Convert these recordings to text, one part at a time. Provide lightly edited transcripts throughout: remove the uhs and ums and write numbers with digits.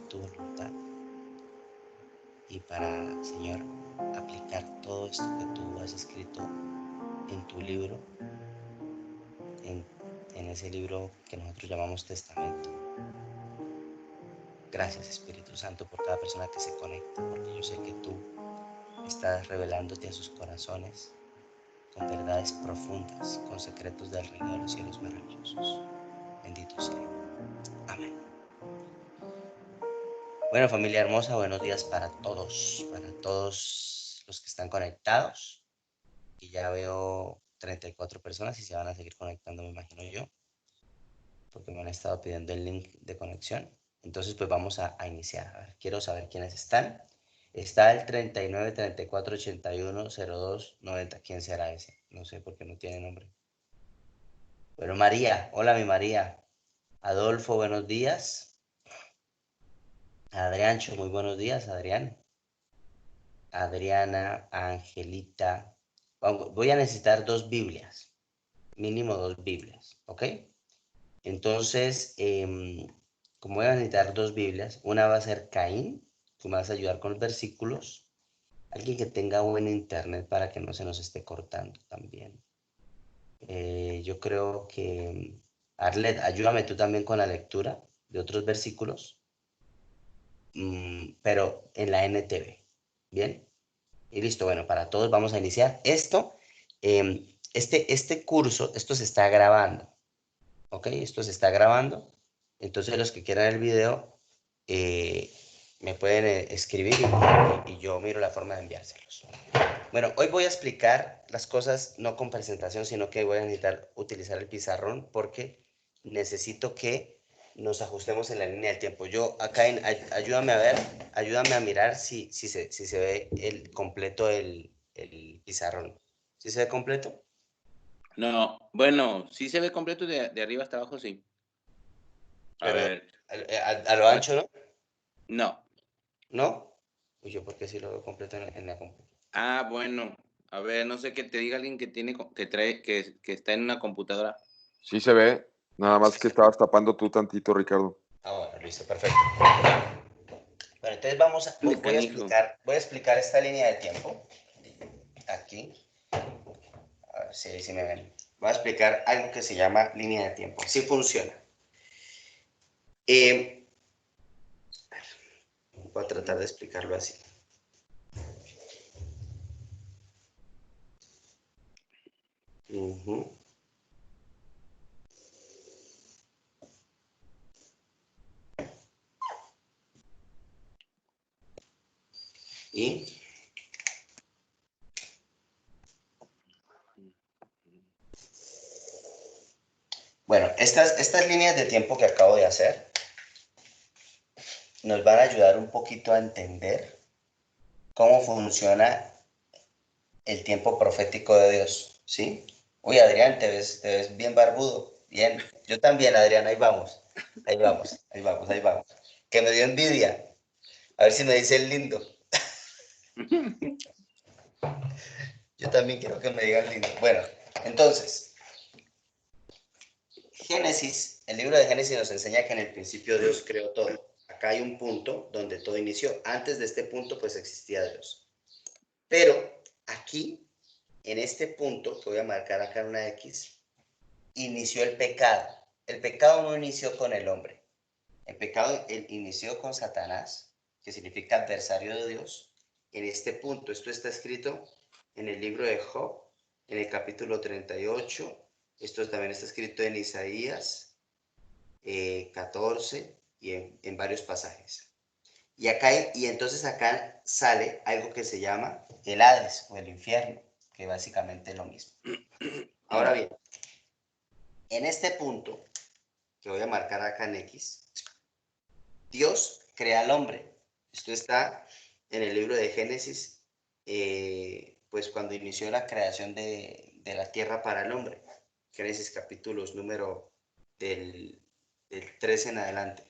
tu voluntad y para, Señor, aplicar todo esto que tú has escrito en tu libro, en ese libro que nosotros llamamos testamento. Gracias, Espíritu Santo, por cada persona que se conecta, porque yo sé que tú estás revelándote a sus corazones con verdades profundas, con secretos del reino de los cielos maravillosos. Bendito sea. Amén. Bueno, familia hermosa, buenos días para todos los que están conectados. Y ya veo 34 personas y se van a seguir conectando, me imagino yo, porque me han estado pidiendo el link de conexión. Entonces, pues vamos a iniciar. A ver, quiero saber quiénes están. Está el 39 34 81 02 90. ¿Quién será ese? No sé por qué no tiene nombre. Bueno, María. Hola, mi María. Adolfo, buenos días. Adriancho, muy buenos días, Adrián. Adriana, Angelita. Voy a necesitar 2 Biblias, mínimo 2 Biblias, ¿ok? Entonces, como voy a necesitar 2 Biblias, una va a ser Caín, tú me vas a ayudar con los versículos. Alguien que tenga buen internet para que no se nos esté cortando también. Yo creo que, Arlet, ayúdame tú también con la lectura de otros versículos, pero en la NTV. ¿Bien? Y listo, bueno, para todos vamos a iniciar. Este curso, esto se está grabando, ¿ok? Esto se está grabando. Entonces los que quieran el video, me pueden escribir y yo miro la forma de enviárselos. Bueno, hoy voy a explicar las cosas no con presentación, sino que voy a necesitar utilizar el pizarrón porque necesito que nos ajustemos en la línea del tiempo. Yo acá, ayúdame a ver, ayúdame a mirar si se ve completo el pizarrón. ¿Sí se ve completo? No, bueno, sí se ve completo de arriba hasta abajo, sí. A Pero ver. a lo ancho, ¿no? No. ¿No? Uy, yo porque sí lo veo completo en la computadora. Ah, bueno. A ver, no sé qué te diga alguien que tiene, que está en una computadora. Sí se ve, nada más que estabas tapando tú tantito, Ricardo. Ah, bueno, listo, perfecto. Bueno, entonces voy a explicar esta línea de tiempo. Aquí. A ver si me ven. Voy a explicar algo que se llama línea de tiempo. Así funciona. Voy a tratar de explicarlo así. Y bueno, estas líneas de tiempo que acabo de hacer nos van a ayudar un poquito a entender cómo funciona el tiempo profético de Dios, ¿sí? Uy, Adrián, te ves bien barbudo. Bien. Yo también, Adrián, ahí vamos. Ahí vamos, ahí vamos, ahí vamos. Que me dio envidia. A ver si me dice el lindo. Yo también quiero que me digan lindo. Bueno, entonces, Génesis, el libro de Génesis nos enseña que en el principio Dios creó todo. Acá hay un punto donde todo inició. Antes de este punto, pues existía Dios. Pero aquí, en este punto, que voy a marcar acá en una X, inició el pecado. El pecado no inició con el hombre. El pecado inició con Satanás, que significa adversario de Dios. En este punto, esto está escrito en el libro de Job, en el capítulo 38. Esto también está escrito en Isaías 14 y en varios pasajes. Y entonces acá sale algo que se llama el Hades o el infierno, que básicamente es lo mismo. Ahora bien, en este punto, que voy a marcar acá en X, Dios crea al hombre. Esto está en el libro de Génesis, pues cuando inició la creación de la tierra para el hombre. Génesis capítulos número del 13 en adelante.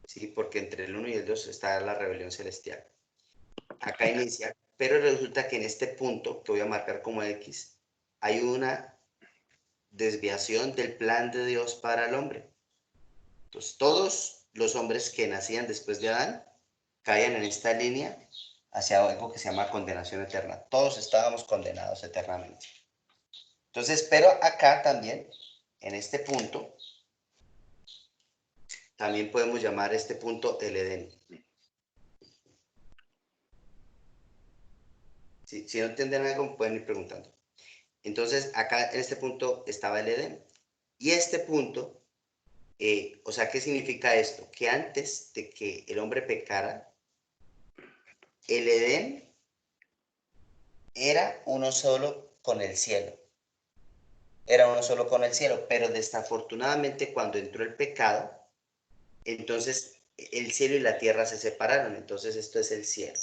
¿Sí? Porque entre el 1 y el 2 está la rebelión celestial. Acá inicia, pero resulta que en este punto, que voy a marcar como X, hay una desviación del plan de Dios para el hombre. Entonces, todos los hombres que nacían después de Adán caían en esta línea hacia algo que se llama condenación eterna. Todos estábamos condenados eternamente. Entonces, pero acá también, en este punto, también podemos llamar este punto el Edén. Si no entienden algo, pueden ir preguntando. Entonces, acá en este punto estaba el Edén. Y este punto, o sea, ¿qué significa esto? Que antes de que el hombre pecara, el Edén era uno solo con el cielo. Era uno solo con el cielo, pero desafortunadamente cuando entró el pecado, entonces el cielo y la tierra se separaron. Entonces esto es el cielo.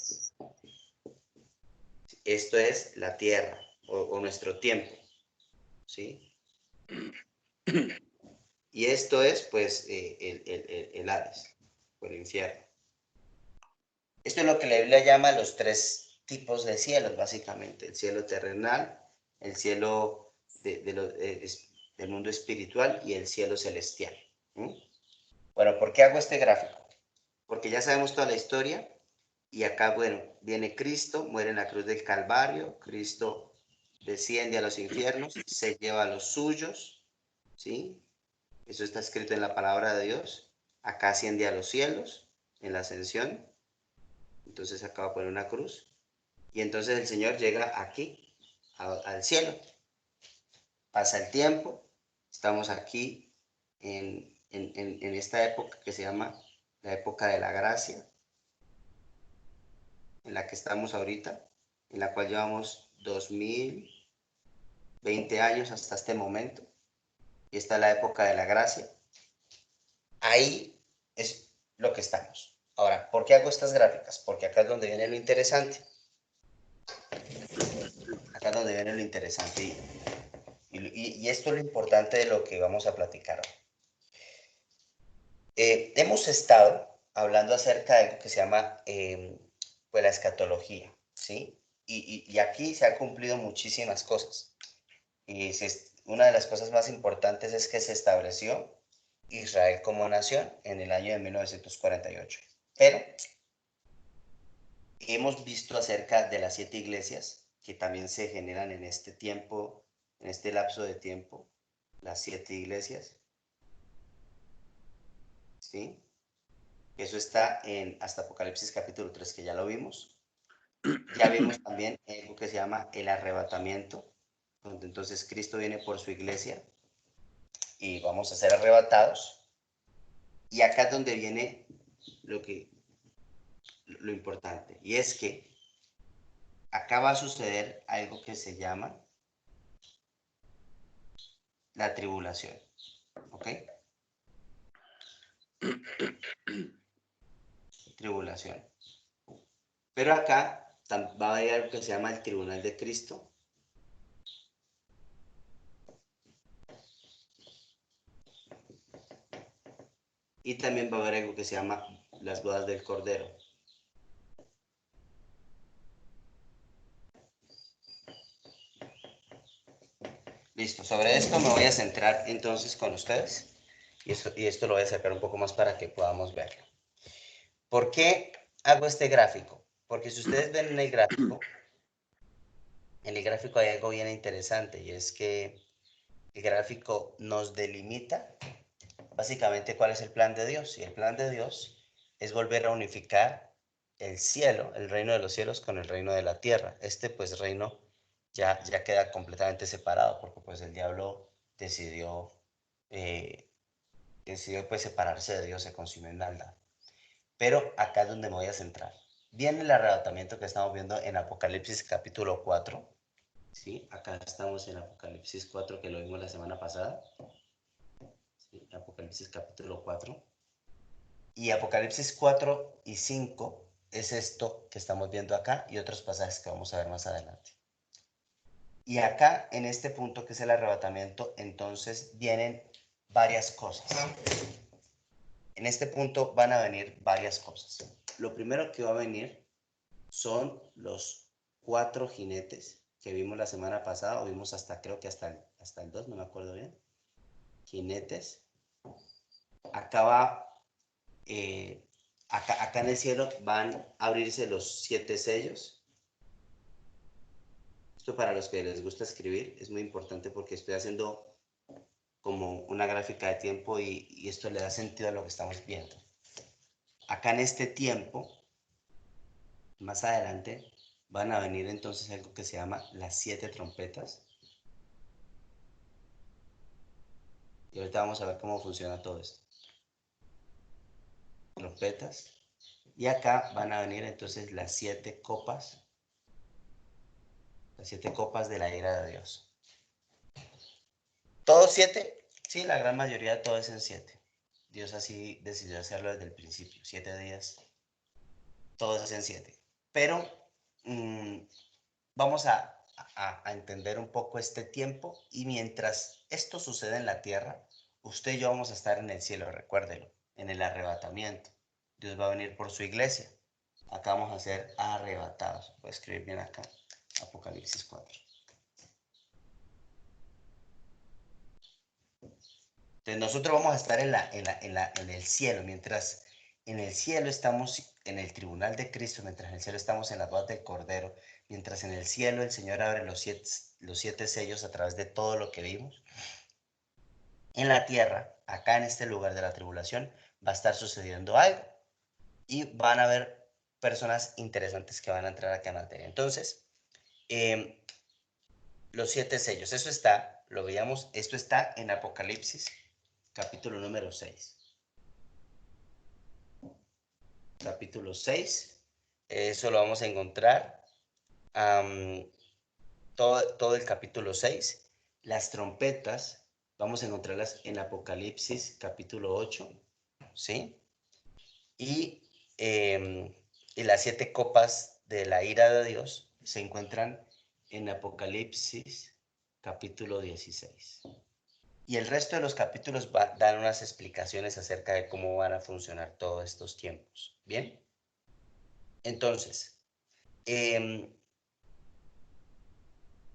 Esto es la tierra o nuestro tiempo, ¿sí? Y esto es, pues, el Hades, o el infierno. Esto es lo que la Biblia llama los tres tipos de cielos, básicamente. El cielo terrenal, el cielo del mundo espiritual y el cielo celestial. Bueno, ¿por qué hago este gráfico? Porque ya sabemos toda la historia y acá, bueno, viene Cristo, muere en la cruz del Calvario, Cristo desciende a los infiernos, se lleva a los suyos, ¿sí? Eso está escrito en la palabra de Dios. Acá asciende a los cielos, en la ascensión. Entonces acá va a poner una cruz. Y entonces el Señor llega aquí, al cielo. Pasa el tiempo. Estamos aquí en esta época que se llama la época de la gracia, en la que estamos ahorita, en la cual llevamos 2020 años hasta este momento. Y esta es la época de la gracia. Ahí es lo que estamos. Ahora, ¿por qué hago estas gráficas? Porque acá es donde viene lo interesante. Acá es donde viene lo interesante. Y esto es lo importante de lo que vamos a platicar hoy. Hemos estado hablando acerca de algo que se llama pues la escatología, ¿sí? Y aquí se han cumplido muchísimas cosas. Y una de las cosas más importantes es que se estableció Israel como nación en el año de 1948. Pero hemos visto acerca de las 7 iglesias que también se generan en este tiempo, en este lapso de tiempo, las 7 iglesias, ¿sí? Eso está hasta Apocalipsis capítulo 3, que ya lo vimos. Ya vimos también algo que se llama el arrebatamiento, donde entonces Cristo viene por su iglesia y vamos a ser arrebatados. Y acá es donde viene lo importante, y es que acá va a suceder algo que se llama la tribulación, ¿ok? Tribulación. Pero acá va a haber algo que se llama el tribunal de Cristo. Y también va a haber algo que se llama las bodas del Cordero. Listo, sobre esto me voy a centrar entonces con ustedes. Y esto lo voy a sacar un poco más para que podamos verlo. ¿Por qué hago este gráfico? Porque si ustedes ven en el gráfico hay algo bien interesante, y es que el gráfico nos delimita básicamente cuál es el plan de Dios. Y el plan de Dios es volver a unificar el cielo, el reino de los cielos, con el reino de la tierra. Este pues reino ya queda completamente separado, porque pues el diablo decidió pues separarse de Dios, se consumió en maldad. Pero acá es donde me voy a centrar. Viene el arrebatamiento que estamos viendo en Apocalipsis capítulo 4. ¿Sí? Acá estamos en Apocalipsis 4, que lo vimos la semana pasada. ¿Sí? Apocalipsis capítulo 4. Y Apocalipsis 4 y 5 es esto que estamos viendo acá y otros pasajes que vamos a ver más adelante. Y acá, en este punto que es el arrebatamiento, entonces vienen varias cosas. En este punto van a venir varias cosas. Lo primero que va a venir son los 4 jinetes que vimos la semana pasada, o vimos creo que hasta el 2, no me acuerdo bien. Jinetes. Acá va acá en el cielo van a abrirse los 7 sellos. Esto para los que les gusta escribir es muy importante porque estoy haciendo como una gráfica de tiempo y esto le da sentido a lo que estamos viendo. Acá en este tiempo, más adelante, van a venir entonces algo que se llama las 7 trompetas. Y ahorita vamos a ver cómo funciona todo esto. Trompetas. Y acá van a venir entonces las 7 copas. Las 7 copas de la ira de Dios. ¿Todos 7? Sí, la gran mayoría de todo es en 7. Dios así decidió hacerlo desde el principio. 7 días. Todos es en 7. Pero vamos a entender un poco este tiempo. Y mientras esto sucede en la tierra, usted y yo vamos a estar en el cielo, recuérdelo, en el arrebatamiento. Dios va a venir por su iglesia. Acá vamos a ser arrebatados. Voy a escribir bien acá. Apocalipsis 4. Entonces nosotros vamos a estar en el cielo, mientras en el cielo estamos en el tribunal de Cristo, mientras en el cielo estamos en la bodas del Cordero, mientras en el cielo el Señor abre los siete sellos a través de todo lo que vimos. En la tierra, acá en este lugar de la tribulación, va a estar sucediendo algo y van a haber personas interesantes que van a entrar acá en materia. Entonces, los 7 sellos, eso está, lo veíamos, esto está en Apocalipsis, capítulo número 6. Capítulo 6, eso lo vamos a encontrar, todo el capítulo 6. Las trompetas, vamos a encontrarlas en Apocalipsis, capítulo 8, ¿sí? Y las 7 copas de la ira de Dios se encuentran en Apocalipsis, capítulo 16. Y el resto de los capítulos dan unas explicaciones acerca de cómo van a funcionar todos estos tiempos. ¿Bien? Entonces,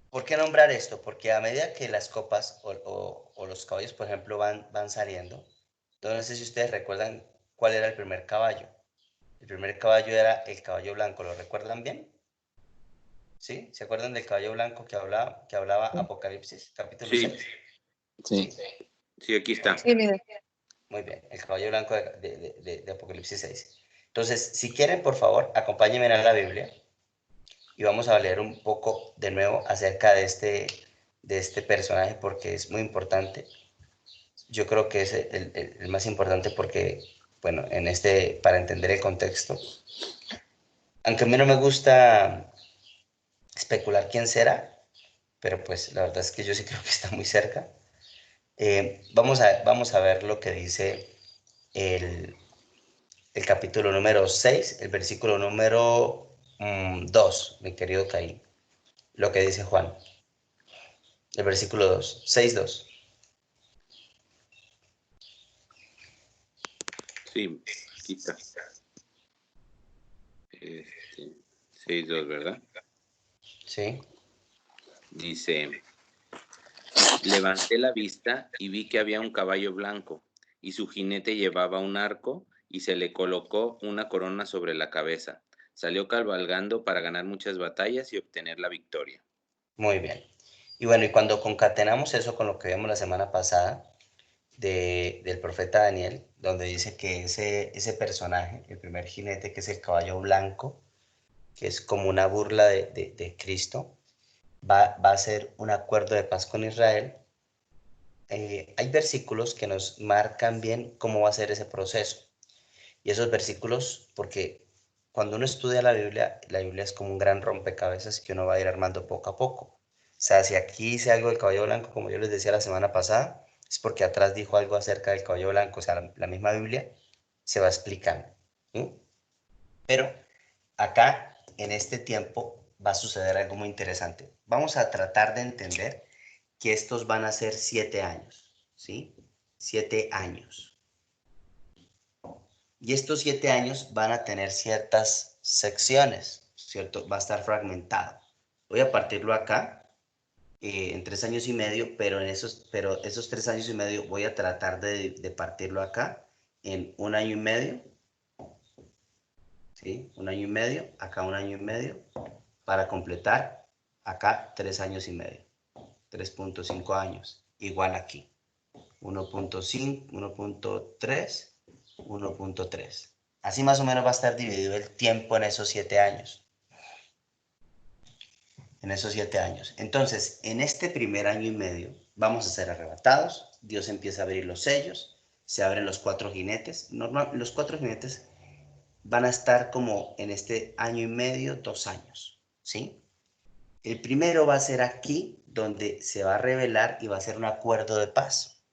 ¿por qué nombrar esto? Porque a medida que las copas o los caballos, por ejemplo, van saliendo, no sé si ustedes recuerdan cuál era el primer caballo. El primer caballo era el caballo blanco, ¿lo recuerdan bien? ¿Sí? ¿Se acuerdan del caballo blanco que hablaba Apocalipsis, capítulo 6? Sí. Sí, aquí está. Sí, mire. Muy bien, el caballo blanco de Apocalipsis 6. Entonces, si quieren, por favor, acompáñenme a la Biblia y vamos a leer un poco de nuevo acerca de este personaje porque es muy importante. Yo creo que es el más importante porque, bueno, para entender el contexto, aunque a mí no me gusta especular quién será, pero pues la verdad es que yo sí creo que está muy cerca. Vamos a ver lo que dice el capítulo número 6, el versículo número 2, mi querido Caín. Lo que dice Juan. El versículo 2, 6:2. Sí, aquí está. 6:2, ¿verdad? Sí. Dice, levanté la vista y vi que había un caballo blanco, y su jinete llevaba un arco, y se le colocó una corona sobre la cabeza. Salió cabalgando para ganar muchas batallas y obtener la victoria. Muy bien. Y bueno, y cuando concatenamos eso con lo que vimos la semana pasada del profeta Daniel, donde dice que ese personaje, el primer jinete, que es el caballo blanco, que es como una burla de Cristo, va a hacer un acuerdo de paz con Israel. Hay versículos que nos marcan bien cómo va a ser ese proceso. Y esos versículos, porque cuando uno estudia la Biblia es como un gran rompecabezas que uno va a ir armando poco a poco. O sea, si aquí dice algo del caballo blanco, como yo les decía la semana pasada, es porque atrás dijo algo acerca del caballo blanco. O sea, la misma Biblia se va explicando. ¿Sí? Pero acá, en este tiempo, va a suceder algo muy interesante. Vamos a tratar de entender que estos van a ser 7 años, ¿sí? 7 años. Y estos 7 años van a tener ciertas secciones, ¿cierto? Va a estar fragmentado. Voy a partirlo acá en 3 años y medio, pero esos 3 años y medio voy a tratar de partirlo acá en 1 año y medio, ¿sí? 1 año y medio, acá 1 año y medio, para completar acá 3 años y medio, 3.5 años, igual aquí, 1.5, 1.3, 1.3. Así más o menos va a estar dividido el tiempo en esos 7 años. En esos 7 años. Entonces, en este primer año y medio, vamos a ser arrebatados. Dios empieza a abrir los sellos, se abren los 4 jinetes. Los 4 jinetes van a estar como en este año y medio, 2 años, ¿sí? El primero va a ser aquí, donde se va a revelar y va a ser un acuerdo de paz.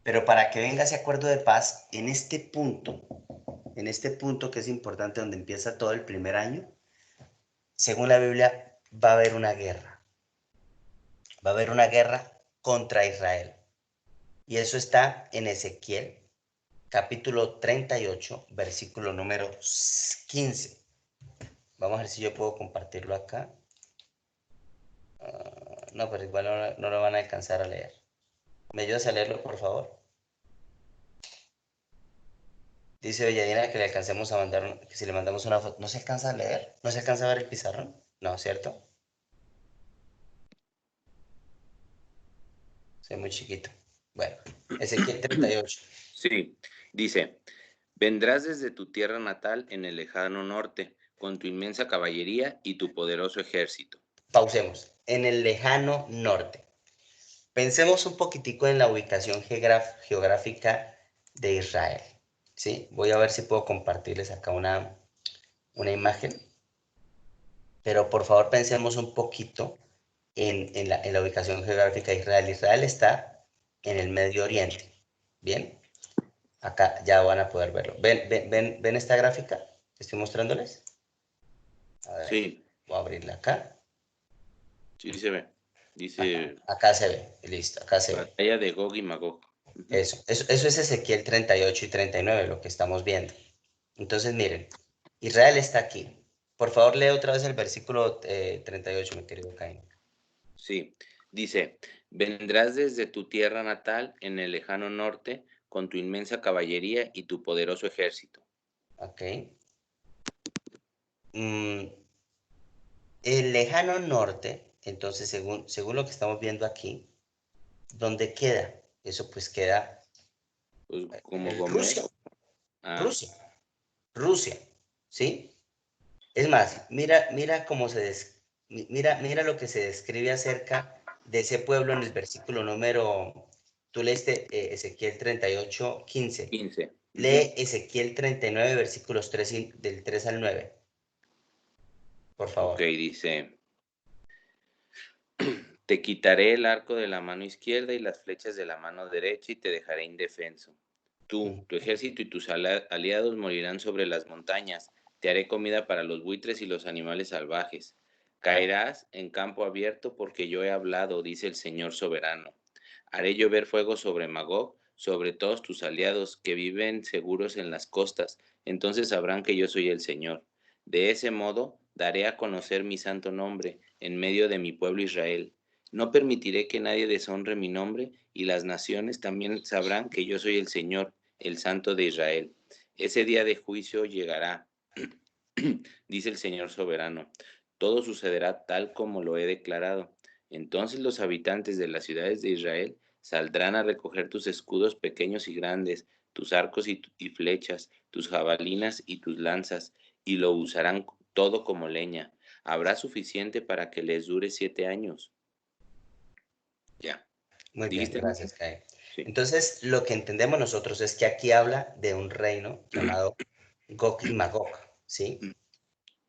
Pero para que venga ese acuerdo de paz, en este punto que es importante, donde empieza todo el primer año, según la Biblia, va a haber una guerra. Va a haber una guerra contra Israel. Y eso está en Ezequiel, capítulo 38, versículo número 15. Vamos a ver si yo puedo compartirlo acá. No, pero igual no lo van a alcanzar a leer. ¿Me ayudas a leerlo, por favor? Dice Belladina que le alcancemos a mandar, que si le mandamos una foto. ¿No se alcanza a leer? ¿No se alcanza a ver el pizarrón? No, ¿cierto? Soy muy chiquito. Bueno, Ezequiel 38. Sí, dice, vendrás desde tu tierra natal en el lejano norte, con tu inmensa caballería y tu poderoso ejército. Pausemos. En el lejano norte. Pensemos un poquitico en la ubicación geográfica de Israel, ¿sí? Voy a ver si puedo compartirles acá una imagen, pero por favor pensemos un poquito en la ubicación geográfica de Israel. Israel está en el Medio Oriente, ¿bien? Acá ya van a poder verlo. ¿Ven esta gráfica que estoy mostrándoles? A ver, Sí, voy a abrirla acá. sí se ve. Dice, Acá se ve, listo, acá se ve. batalla de Gog y Magog. Eso es Ezequiel 38 y 39, lo que estamos viendo. Entonces, miren, Israel está aquí. Por favor, lee otra vez el versículo 38, mi querido Caín. Sí, dice, vendrás desde tu tierra natal en el lejano norte, con tu inmensa caballería y tu poderoso ejército. Ok. El lejano norte, entonces, según lo que estamos viendo aquí, ¿dónde queda? Eso pues queda Pues como en Gomer. Rusia. Ah, Rusia. Rusia. ¿Sí? Es más, mira cómo mira lo que se describe acerca de ese pueblo en el versículo número, tú leíste Ezequiel 38, 15. 15. Lee Ezequiel 39, versículos 3 del 3 al 9, por Ok, favor. dice, te quitaré el arco de la mano izquierda y las flechas de la mano derecha y te dejaré indefenso. Tú, tu ejército y tus aliados morirán sobre las montañas. Te haré comida para los buitres y los animales salvajes. Caerás en campo abierto porque yo he hablado, dice el Señor soberano. Haré llover fuego sobre Magog, sobre todos tus aliados que viven seguros en las costas. Entonces sabrán que yo soy el Señor. De ese modo daré a conocer mi santo nombre en medio de mi pueblo Israel. No permitiré que nadie deshonre mi nombre, y las naciones también sabrán que yo soy el Señor, el Santo de Israel. Ese día de juicio llegará, dice el Señor soberano. Todo sucederá tal como lo he declarado. Entonces los habitantes de las ciudades de Israel saldrán a recoger tus escudos pequeños y grandes, tus arcos y flechas, tus jabalinas y tus lanzas, y lo usarán todo como leña. Habrá suficiente para que les dure 7 años. Ya. Muy bien, ¿Dijiste mucho? gracias, Caín. Sí. Entonces, lo que entendemos nosotros es que aquí habla de un reino llamado Gog y Magog, ¿sí?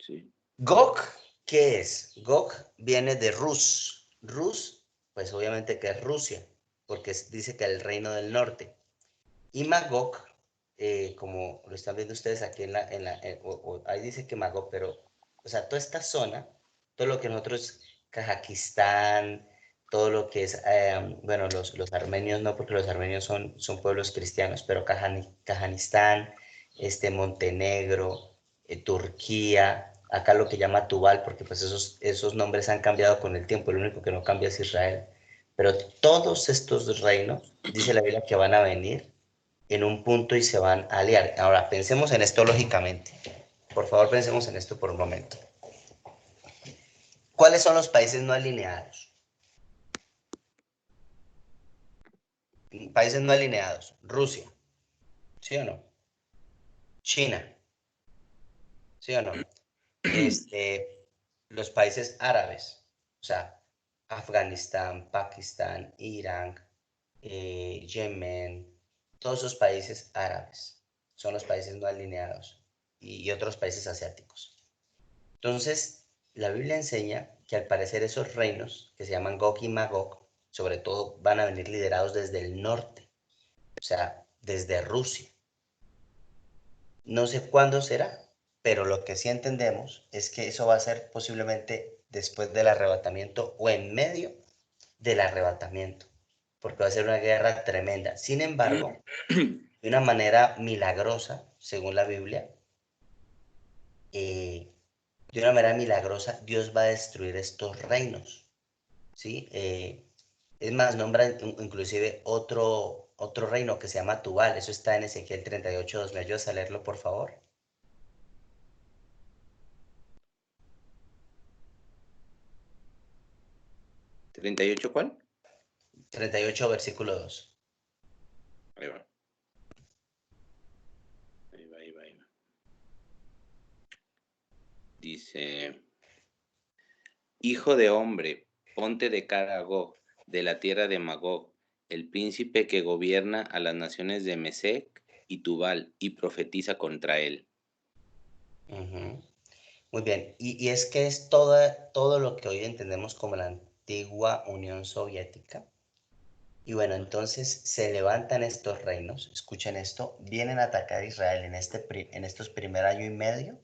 Sí. Gog, ¿qué es? Gog viene de Rus. Rus, pues obviamente que es Rusia, porque dice que es el reino del norte. Y Magog, como lo están viendo ustedes aquí ahí dice que Magog, pero, o sea, toda esta zona, todo lo que nosotros, Kazajistán, todo lo que es, bueno, los armenios no, porque los armenios son pueblos cristianos, pero Kazajistán, Montenegro, Turquía, acá lo que llama Tubal, porque pues esos nombres han cambiado con el tiempo, el único que no cambia es Israel. Pero todos estos reinos, dice la Biblia que van a venir en un punto y se van a aliar. Ahora, pensemos en esto lógicamente. Por favor, pensemos en esto por un momento. ¿Cuáles son los países no alineados? Países no alineados. Rusia, ¿sí o no? China, ¿sí o no? Los países árabes, o sea, Afganistán, Pakistán, Irán, Yemen, todos esos países árabes son los países no alineados y otros países asiáticos. Entonces, la Biblia enseña que al parecer esos reinos, que se llaman Gog y Magog, sobre todo van a venir liderados desde el norte, o sea, desde Rusia. No sé cuándo será, pero lo que sí entendemos es que eso va a ser posiblemente después del arrebatamiento o en medio del arrebatamiento, porque va a ser una guerra tremenda. Sin embargo, de una manera milagrosa, según la Biblia, de una manera milagrosa, Dios va a destruir estos reinos, ¿sí? Es más, nombra inclusive otro reino que se llama Tubal, eso está en Ezequiel 38:2. ¿Me ayudas a leerlo, por favor? 38, ¿cuál? 38, versículo 2. Ahí va. Ahí va. Dice, hijo de hombre, ponte de cara a Gog, de la tierra de Magog, el príncipe que gobierna a las naciones de Mesec y Tubal, y profetiza contra él. Ujú. Muy bien, y es que es todo lo que hoy entendemos como la antigua Unión Soviética. Y bueno, entonces se levantan estos reinos, escuchen esto, vienen a atacar a Israel en estos primer año y medio.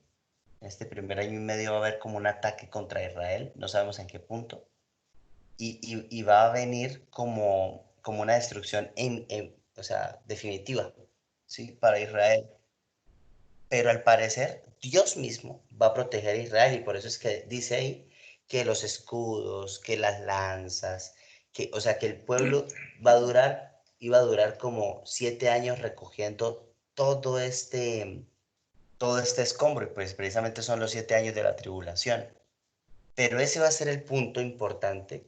En este primer año y medio va a haber como un ataque contra Israel, no sabemos en qué punto. Y va a venir como una destrucción o sea, definitiva, ¿sí? Para Israel. Pero al parecer Dios mismo va a proteger a Israel y por eso es que dice ahí que los escudos, que las lanzas, que, o sea, que el pueblo iba a durar como 7 años recogiendo todo este escombro y pues precisamente son los 7 años de la tribulación. Pero ese va a ser el punto importante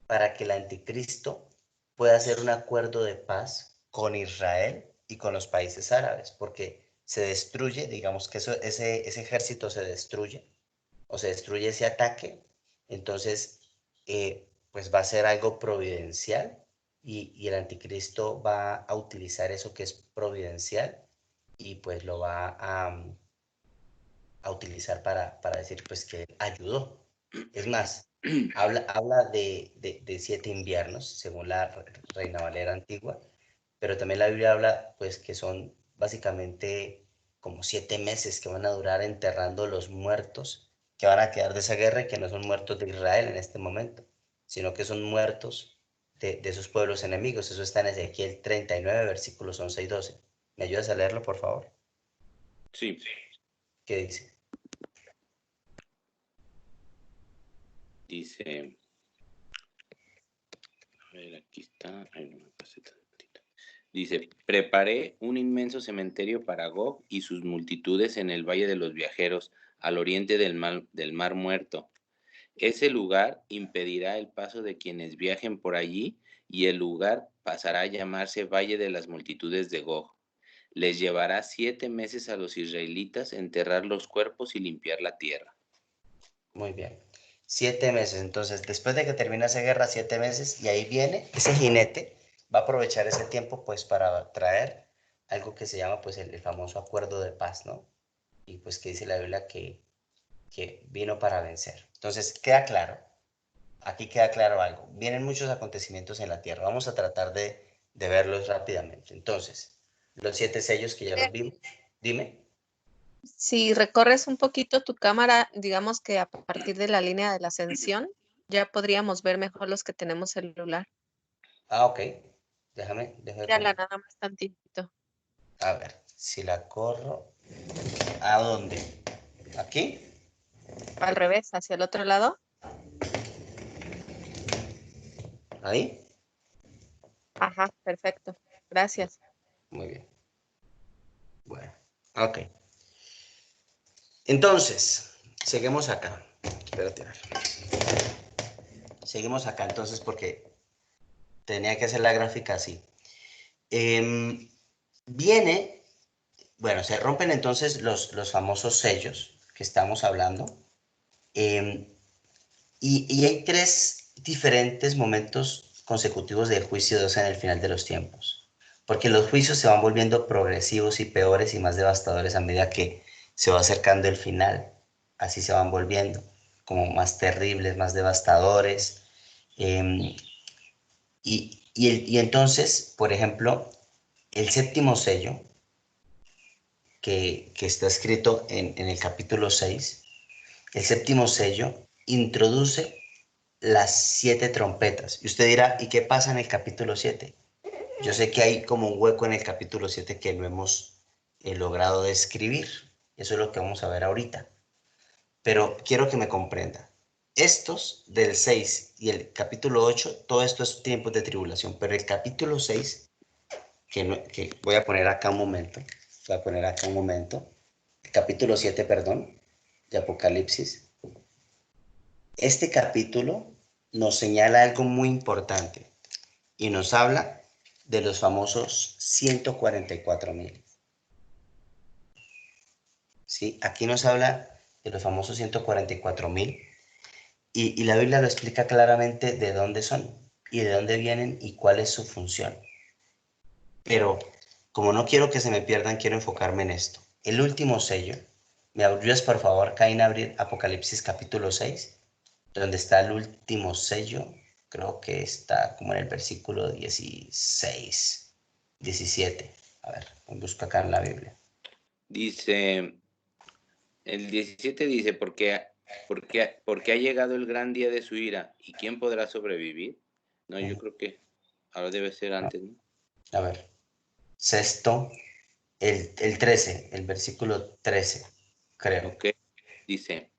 para que el anticristo pueda hacer un acuerdo de paz con Israel y con los países árabes, porque se destruye, digamos que ese ejército se destruye, o se destruye ese ataque, entonces pues va a ser algo providencial y el anticristo va a utilizar eso que es providencial y pues lo va a utilizar para decir pues que ayudó. Es más, habla de 7 inviernos, según la Reina Valera antigua, pero también la Biblia habla pues que son básicamente como 7 meses que van a durar enterrando los muertos que van a quedar de esa guerra y que no son muertos de Israel en este momento, sino que son muertos de esos pueblos enemigos. Eso está en Ezequiel 39, versículos 11 y 12. ¿Me ayudas a leerlo, por favor? Sí. ¿Qué dice? Dice, a ver, aquí está. Ay, no me pasé tantito. Dice, preparé un inmenso cementerio para Gog y sus multitudes en el Valle de los Viajeros, al oriente del mar Muerto. Ese lugar impedirá el paso de quienes viajen por allí y el lugar pasará a llamarse Valle de las Multitudes de Gog. Les llevará 7 meses a los israelitas enterrar los cuerpos y limpiar la tierra. Muy bien. 7 meses. Entonces, después de que termina esa guerra, 7 meses, y ahí viene ese jinete, va a aprovechar ese tiempo pues para traer algo que se llama pues el famoso acuerdo de paz, ¿no? Y pues que dice la Biblia que vino para vencer. Entonces, queda claro, aquí queda claro algo. Vienen muchos acontecimientos en la tierra. Vamos a tratar de verlos rápidamente. Entonces, los 7 sellos que ya los vimos. Dime. Si recorres un poquito tu cámara, digamos que a partir de la línea de la ascensión, ya podríamos ver mejor los que tenemos celular. Ah, ok. Déjame Mírala nada más tantito. A ver, si la corro. ¿A dónde? ¿Aquí? Al revés, hacia el otro lado. ¿Ahí? Ajá, perfecto. Gracias. Muy bien. Bueno, ok. Entonces, seguimos acá. Espérate. Seguimos acá entonces porque tenía que hacer la gráfica así. Viene, bueno, se rompen entonces los famosos sellos que estamos hablando. Y hay tres diferentes momentos consecutivos del juicio de Dios en el final de los tiempos. Porque los juicios se van volviendo progresivos y peores y más devastadores a medida que se va acercando el final. Así se van volviendo, como más terribles, más devastadores. Eh, y entonces, por ejemplo, el séptimo sello, que está escrito en el capítulo 6, el séptimo sello introduce las 7 trompetas. Y usted dirá, ¿y qué pasa en el capítulo 7? Yo sé que hay como un hueco en el capítulo 7 que no hemos logrado describir. Eso es lo que vamos a ver ahorita. Pero quiero que me comprenda. Estos del 6 y el capítulo 8, todo esto es tiempos de tribulación. Pero el capítulo 6, que voy a poner acá un momento. Voy a poner acá un momento. El capítulo 7, perdón, de Apocalipsis. Este capítulo nos señala algo muy importante y nos habla de los famosos 144.000. ¿Sí? Aquí nos habla de los famosos 144.000 y la Biblia lo explica claramente de dónde son y de dónde vienen y cuál es su función. Pero como no quiero que se me pierdan, quiero enfocarme en esto. El último sello, ¿me ayudas por favor, Caín, a abrir Apocalipsis capítulo 6? Donde está el último sello, creo que está como en el versículo 16, 17. A ver, busco acá en la Biblia. Dice, el 17 dice, porque ha llegado el gran día de su ira, ¿y quién podrá sobrevivir? No, yo creo que ahora debe ser No, antes, ¿no? a ver, sexto, el 13, el versículo 13, creo. Ok, dice,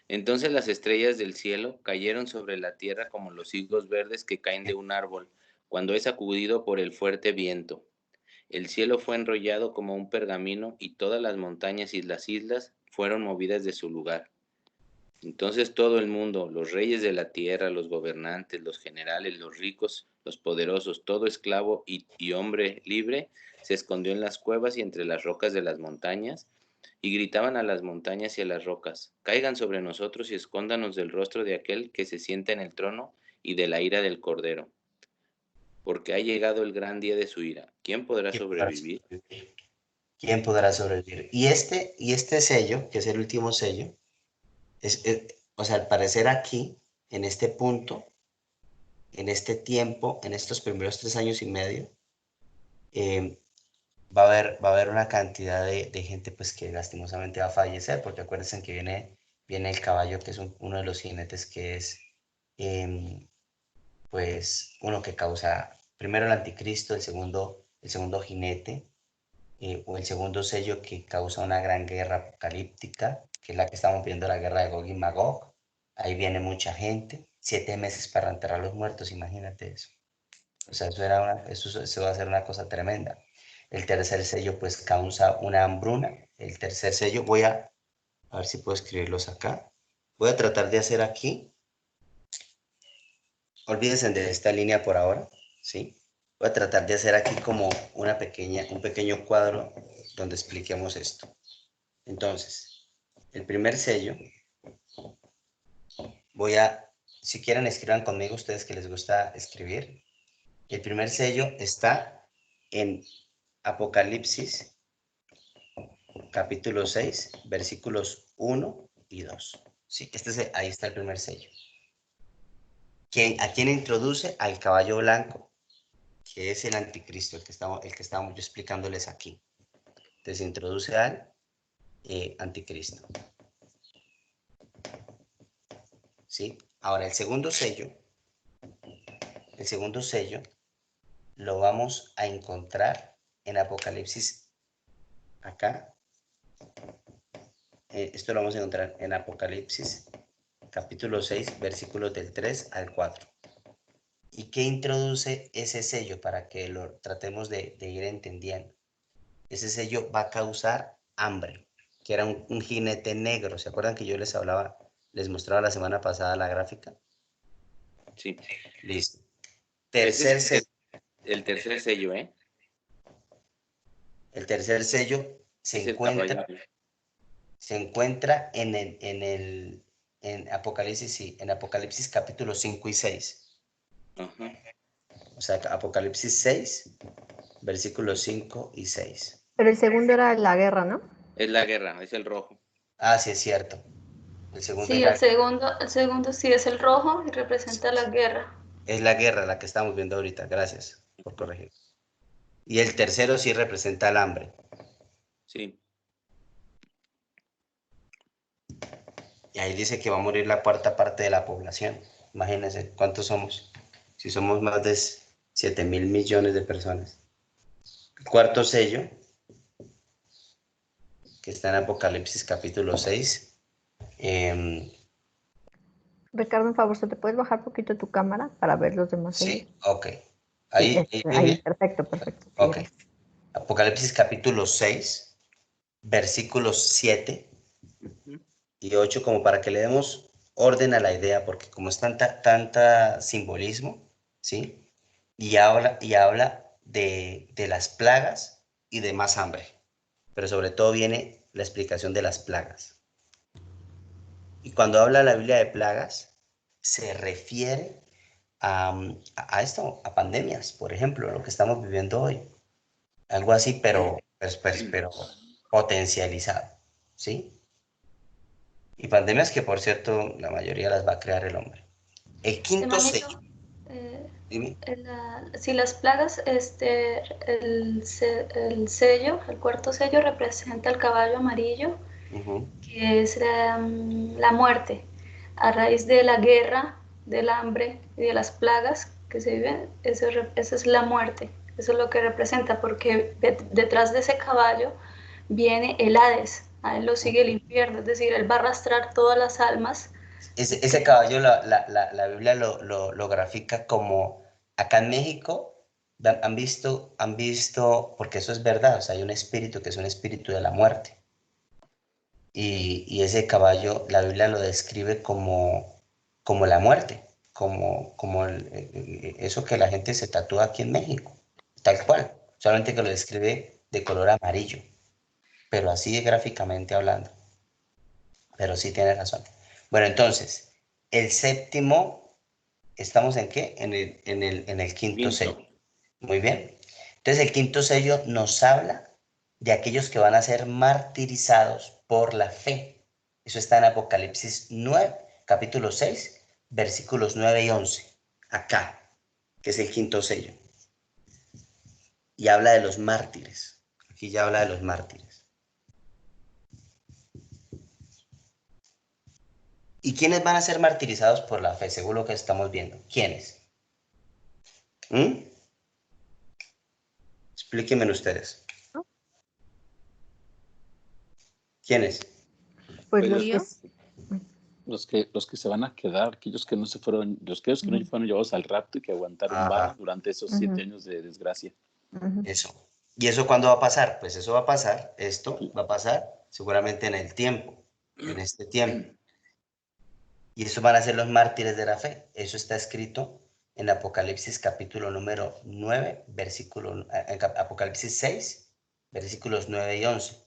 entonces las estrellas del cielo cayeron sobre la tierra como los higos verdes que caen de un árbol cuando es sacudido por el fuerte viento. El cielo fue enrollado como un pergamino y todas las montañas y las islas fueron movidas de su lugar. Entonces todo el mundo, los reyes de la tierra, los gobernantes, los generales, los ricos, los poderosos, todo esclavo y hombre libre, se escondió en las cuevas y entre las rocas de las montañas, y gritaban a las montañas y a las rocas, caigan sobre nosotros y escóndanos del rostro de aquel que se sienta en el trono y de la ira del Cordero, porque ha llegado el gran día de su ira. ¿Quién podrá ¿Quién podrá sobrevivir? sobrevivir? ¿Quién podrá sobrevivir? Y este sello, que es el último sello, o sea, al parecer aquí, en este punto, en este tiempo, en estos primeros 3 años y medio, eh, va a haber una cantidad de gente pues que lastimosamente va a fallecer, porque acuérdense que viene el caballo, que es uno de los jinetes que es pues uno que causa primero el anticristo, el segundo jinete, o el segundo sello que causa una gran guerra apocalíptica, que es la que estamos viendo, la guerra de Gog y Magog. Ahí viene mucha gente, 7 meses para enterrar a los muertos, imagínate eso. O sea, eso va a ser una cosa tremenda. El tercer sello pues causa una hambruna. El tercer sello, a ver si puedo escribirlos acá. Voy a tratar de hacer aquí. Olvídense de esta línea por ahora, ¿sí? Voy a tratar de hacer aquí como un pequeño cuadro donde expliquemos esto. Entonces, el primer sello, si quieren escriban conmigo ustedes que les gusta escribir. El primer sello está en Apocalipsis capítulo 6, versículos 1 y 2. Sí, ahí está el primer sello. ¿A quién introduce? Al caballo blanco, que es el anticristo, el que estábamos yo explicándoles aquí. Entonces introduce al anticristo. ¿Sí? Ahora, el segundo sello lo vamos a encontrar en Apocalipsis acá. Esto lo vamos a encontrar en Apocalipsis capítulo 6, versículos del 3 al 4. ¿Y qué introduce ese sello para que lo tratemos de ir entendiendo? ese sello va a causar hambre, que era un jinete negro. ¿Se acuerdan que yo les hablaba, les mostraba la semana pasada la gráfica? Sí. Listo. Ese Tercer es sello. el tercer sello, ¿eh? El tercer sello Es el caballo. se encuentra en Apocalipsis, sí, en Apocalipsis capítulo 5 y 6. Ajá. O sea, Apocalipsis 6, versículos 5 y 6. Pero el segundo era la guerra, ¿no? Es la guerra, es el rojo. Ah, sí, es cierto. El segundo Sí, el segundo sí es el rojo y representa la guerra. es la guerra, la que estamos viendo ahorita. Gracias por corregir. Y el tercero sí representa el hambre. Sí. Y ahí dice que va a morir la cuarta parte de la población. Imagínense cuántos somos. Si somos más de 7.000 millones de personas. El cuarto sello, que está en Apocalipsis capítulo 6. Ricardo, por favor, ¿se te puedes bajar un poquito tu cámara para ver los demás sellos? Sí, ok. Sí, Ahí, ahí, perfecto, perfecto. Sí, ok. gracias. Apocalipsis capítulo 6, versículos 7 y 8, como para que le demos orden a la idea, porque como es tanta simbolismo, ¿sí? Y habla de las plagas y de más hambre, pero sobre todo viene la explicación de las plagas. Y cuando habla la Biblia de plagas, se refiere a esto, a pandemias, por ejemplo, lo que estamos viviendo hoy. Algo así, pero potencializado, ¿sí? Y pandemias que, por cierto, la mayoría las va a crear el hombre. El quinto sello, Hermanito, eh, dime. si las plagas, el sello, el cuarto sello representa el caballo amarillo, que es la muerte. A raíz de la guerra, del hambre y de las plagas que se viven, eso es la muerte. Eso es lo que representa, porque detrás de ese caballo viene el Hades. A él lo sigue el infierno, es decir, él va a arrastrar todas las almas. Ese caballo la Biblia lo grafica como, acá en México, han visto, porque eso es verdad, o sea, hay un espíritu que es un espíritu de la muerte. Y ese caballo, la Biblia lo describe como la muerte, como eso que la gente se tatúa aquí en México, tal cual, solamente que lo describe de color amarillo, pero así gráficamente hablando. Pero sí tienes razón. Bueno, entonces, el séptimo, ¿estamos en qué? En el quinto sello. Muy bien. Entonces, el quinto sello nos habla de aquellos que van a ser martirizados por la fe. Eso está en Apocalipsis 9, capítulo 6, versículos 9 y 11. Acá, que es el quinto sello. Y habla de los mártires. Aquí ya habla de los mártires. ¿Y quiénes van a ser martirizados por la fe, según lo que estamos viendo? ¿Quiénes? Explíquenme ustedes. ¿Quiénes? Pues los que se van a quedar, aquellos que no se fueron, aquellos que no fueron llevados al rapto y que aguantaron vara durante esos 7 años de desgracia. Eso. ¿Y eso cuándo va a pasar? Pues eso va a pasar, esto va a pasar seguramente en el tiempo, en este tiempo. Y eso van a ser los mártires de la fe. Eso está escrito en Apocalipsis capítulo número 9, Apocalipsis 6, versículos 9 y 11.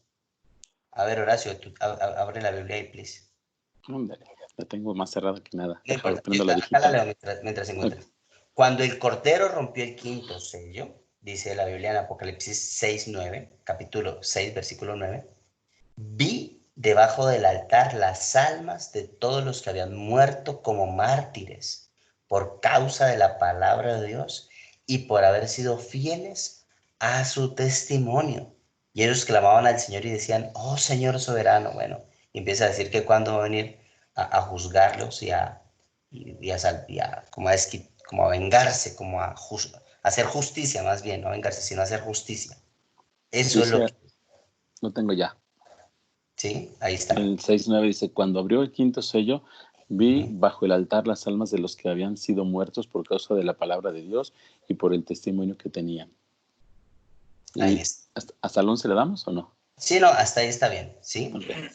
A ver, Horacio, tú, abre la Biblia ahí, please. La tengo más cerrada que nada. No importa. Prendo la Acá la digital. leo mientras se encuentra. Cuando el Cordero rompió el quinto sello, dice la Biblia en Apocalipsis 6, 9, capítulo 6, versículo 9, vi debajo del altar las almas de todos los que habían muerto como mártires por causa de la palabra de Dios y por haber sido fieles a su testimonio. Y ellos clamaban al Señor y decían, oh Señor soberano. Bueno, y empieza a decir que cuando va a venir a juzgarlos y a como a vengarse, como a hacer justicia más bien, no vengarse, sino hacer justicia. Eso es lo que... Lo tengo ya. Sí, ahí está. El 6:9 dice, cuando abrió el quinto sello, vi bajo el altar las almas de los que habían sido muertos por causa de la palabra de Dios y por el testimonio que tenían. Ahí está. ¿Hasta el 11 le damos o no? Sí, no, hasta ahí está bien, ¿sí? Okay.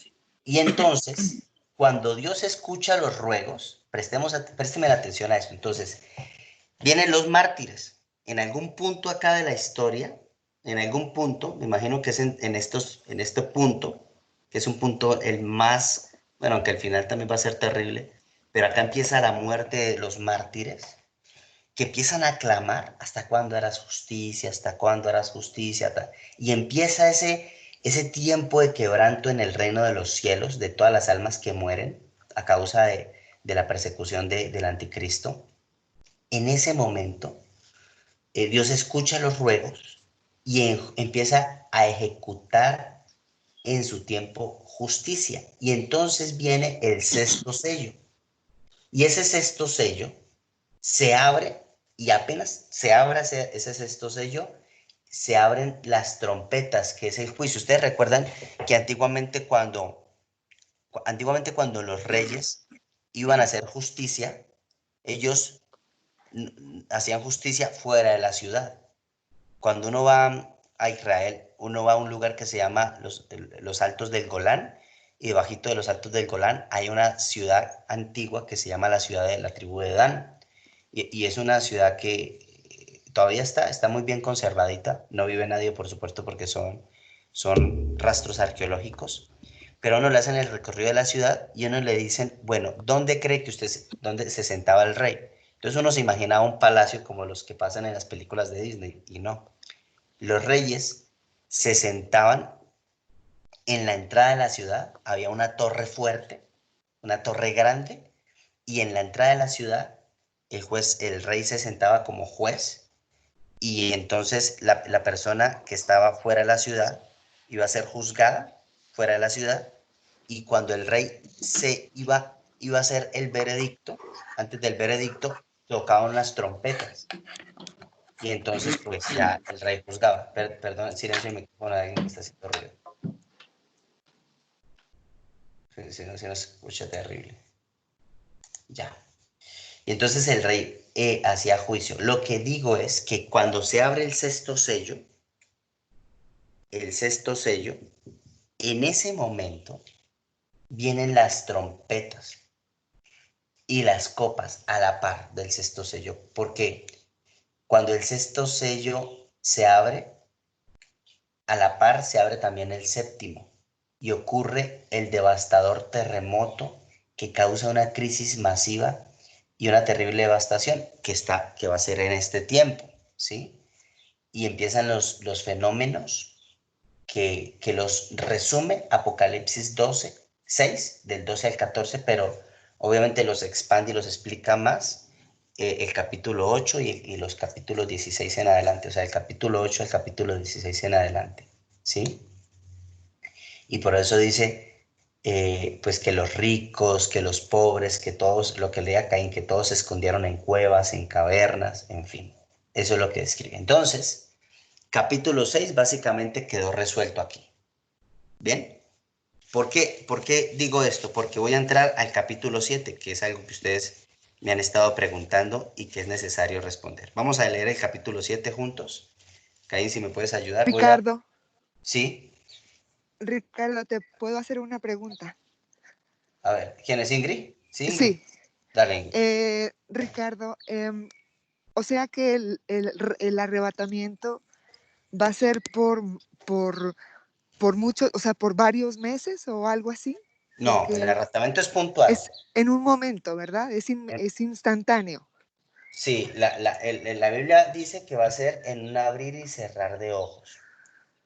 Y entonces, cuando Dios escucha los ruegos, présteme la atención a esto. Entonces, vienen los mártires. En algún punto acá de la historia, en algún punto, me imagino que es en este punto, que es un punto el más, bueno, aunque al final también va a ser terrible, pero acá empieza la muerte de los mártires, que empiezan a clamar, ¿hasta cuándo harás justicia? ¿Hasta cuándo harás justicia? Y empieza ese tiempo de quebranto en el reino de los cielos, de todas las almas que mueren a causa de la persecución del anticristo. En ese momento, Dios escucha los ruegos y empieza a ejecutar en su tiempo justicia. Y entonces viene el sexto sello. Y ese sexto sello se abre, y apenas se abra ese sexto sello, se abren las trompetas, que es el juicio. Ustedes recuerdan que antiguamente cuando los reyes iban a hacer justicia, ellos hacían justicia fuera de la ciudad. Cuando uno va a Israel, uno va a un lugar que se llama los Altos del Golán, y debajito de los Altos del Golán hay una ciudad antigua que se llama la ciudad de la tribu de Dan. Y es una ciudad que todavía está muy bien conservadita. No vive nadie, por supuesto, porque son rastros arqueológicos. Pero a uno le hacen el recorrido de la ciudad y a uno le dicen, bueno, ¿dónde cree que dónde se sentaba el rey? Entonces uno se imaginaba un palacio como los que pasan en las películas de Disney, y no. Los reyes se sentaban en la entrada de la ciudad, había una torre fuerte, una torre grande, y en la entrada de la ciudad el rey se sentaba como juez, y entonces la persona que estaba fuera de la ciudad iba a ser juzgada fuera de la ciudad, y cuando el rey iba a hacer el veredicto, antes del veredicto tocaban las trompetas, y entonces pues ya el rey juzgaba. Perdón, silencio el micrófono, alguien que está haciendo ruido. Si no se nos escucha terrible. Ya. Y entonces el rey hacía juicio. Lo que digo es que cuando se abre el sexto sello, en ese momento vienen las trompetas y las copas a la par del sexto sello, porque cuando el sexto sello se abre, a la par se abre también el séptimo y ocurre el devastador terremoto que causa una crisis masiva y una terrible devastación que va a ser en este tiempo, ¿sí? Y empiezan los fenómenos que los resume Apocalipsis 6, del 12 al 14, pero obviamente los expande y los explica más el capítulo 8 y los capítulos 16 en adelante, o sea, el capítulo 8 al capítulo 16 en adelante, ¿sí? Y por eso dice, pues que los ricos, que los pobres, que todos, lo que leía Caín, que todos se escondieron en cuevas, en cavernas, en fin. Eso es lo que describe. Entonces, capítulo 6 básicamente quedó resuelto aquí. ¿Bien? ¿Por qué digo esto? Porque voy a entrar al capítulo 7, que es algo que ustedes me han estado preguntando y que es necesario responder. Vamos a leer el capítulo 7 juntos. Caín, si me puedes ayudar. Ricardo. Sí. Ricardo, ¿te puedo hacer una pregunta? A ver, ¿quién es Ingrid? Sí. Ingrid. Sí. Dale, Ingrid. Ricardo, o sea que el arrebatamiento va a ser por mucho, o sea, por varios meses o algo así. No, el arrebatamiento es puntual. Es en un momento, ¿verdad? Es instantáneo. Sí, la Biblia dice que va a ser en un abrir y cerrar de ojos.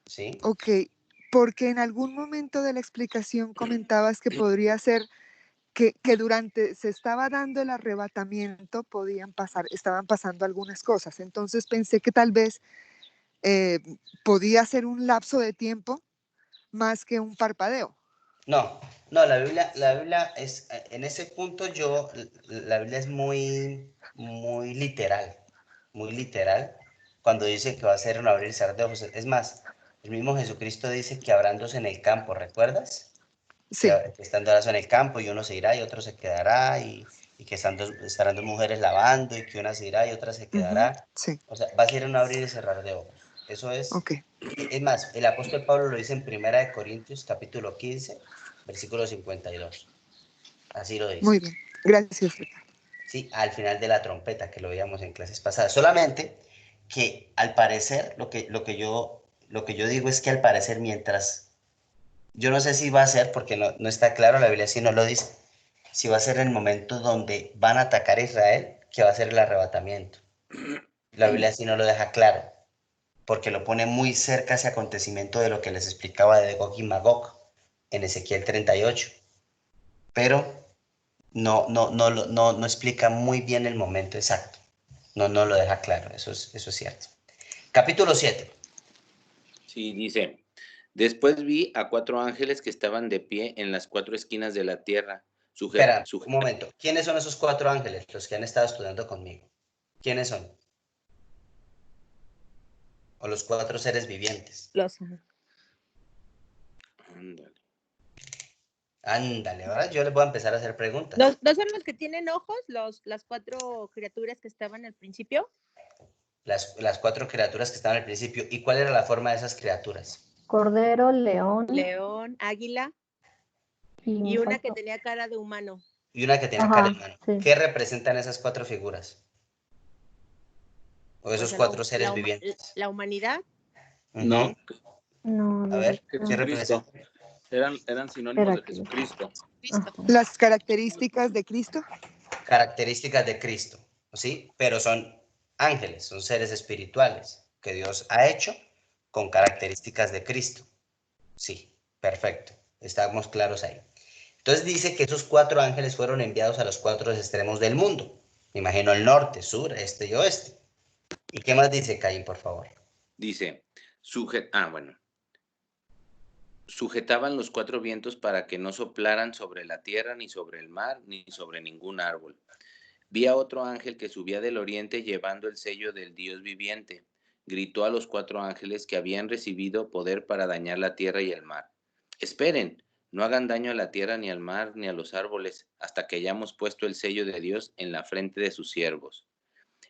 ¿Sí? Ok, porque en algún momento de la explicación comentabas que podría ser que durante se estaba dando el arrebatamiento estaban pasando algunas cosas. Entonces pensé que tal vez podía ser un lapso de tiempo más que un parpadeo. No, la Biblia es, en ese punto la Biblia es muy literal, cuando dice que va a ser un abrir y cerrar de ojos. Es más, el mismo Jesucristo dice que habrándose en el campo, ¿recuerdas? Sí. Que están dos en el campo y uno se irá y otro se quedará, y que estarán dos mujeres lavando y que una se irá y otra se quedará. Sí. O sea, va a ser un abrir y cerrar de ojos. Eso es. Ok. Es más, el apóstol Pablo lo dice en 1 Corintios, capítulo 15, versículo 52. Así lo dice. Muy bien. Gracias, Ricardo. Sí, al final de la trompeta, que lo veíamos en clases pasadas. Solamente que al parecer, lo que yo digo es que al parecer mientras, yo no sé si va a ser, porque no está claro, la Biblia sí no lo dice, si va a ser el momento donde van a atacar a Israel, que va a ser el arrebatamiento. La Biblia sí no lo deja claro, porque lo pone muy cerca ese acontecimiento de lo que les explicaba de Gog y Magog en Ezequiel 38. Pero no explica muy bien el momento exacto. No lo deja claro, eso es cierto. Capítulo 7. Sí, dice, después vi a 4 ángeles que estaban de pie en las 4 esquinas de la tierra. Espera, un momento. ¿Quiénes son esos 4 ángeles? Los que han estado estudiando conmigo. ¿Quiénes son? O los 4 seres vivientes. Ándale, ahora yo les voy a empezar a hacer preguntas. ¿No son los que tienen ojos, las 4 criaturas que estaban al principio? Las 4 criaturas que estaban al principio. ¿Y cuál era la forma de esas criaturas? Cordero, león. León, águila. Y una que tenía cara de humano. Y una que tenía cara de humano. Sí. ¿Qué representan esas 4 figuras? O esos 4 seres vivientes. ¿La humanidad? No. A ver, ¿qué representan? Eran sinónimos de Jesucristo. Las características de Cristo. Características de Cristo, ¿sí? Pero son ángeles, son seres espirituales que Dios ha hecho con características de Cristo. Sí, perfecto. Estamos claros ahí. Entonces dice que esos 4 ángeles fueron enviados a los 4 extremos del mundo. Me imagino el norte, sur, este y oeste. ¿Y qué más dice Caín, por favor? Dice, sujetaban los 4 vientos para que no soplaran sobre la tierra, ni sobre el mar, ni sobre ningún árbol. Vi a otro ángel que subía del oriente llevando el sello del Dios viviente. Gritó a los 4 ángeles que habían recibido poder para dañar la tierra y el mar. Esperen, no hagan daño a la tierra, ni al mar, ni a los árboles, hasta que hayamos puesto el sello de Dios en la frente de sus siervos.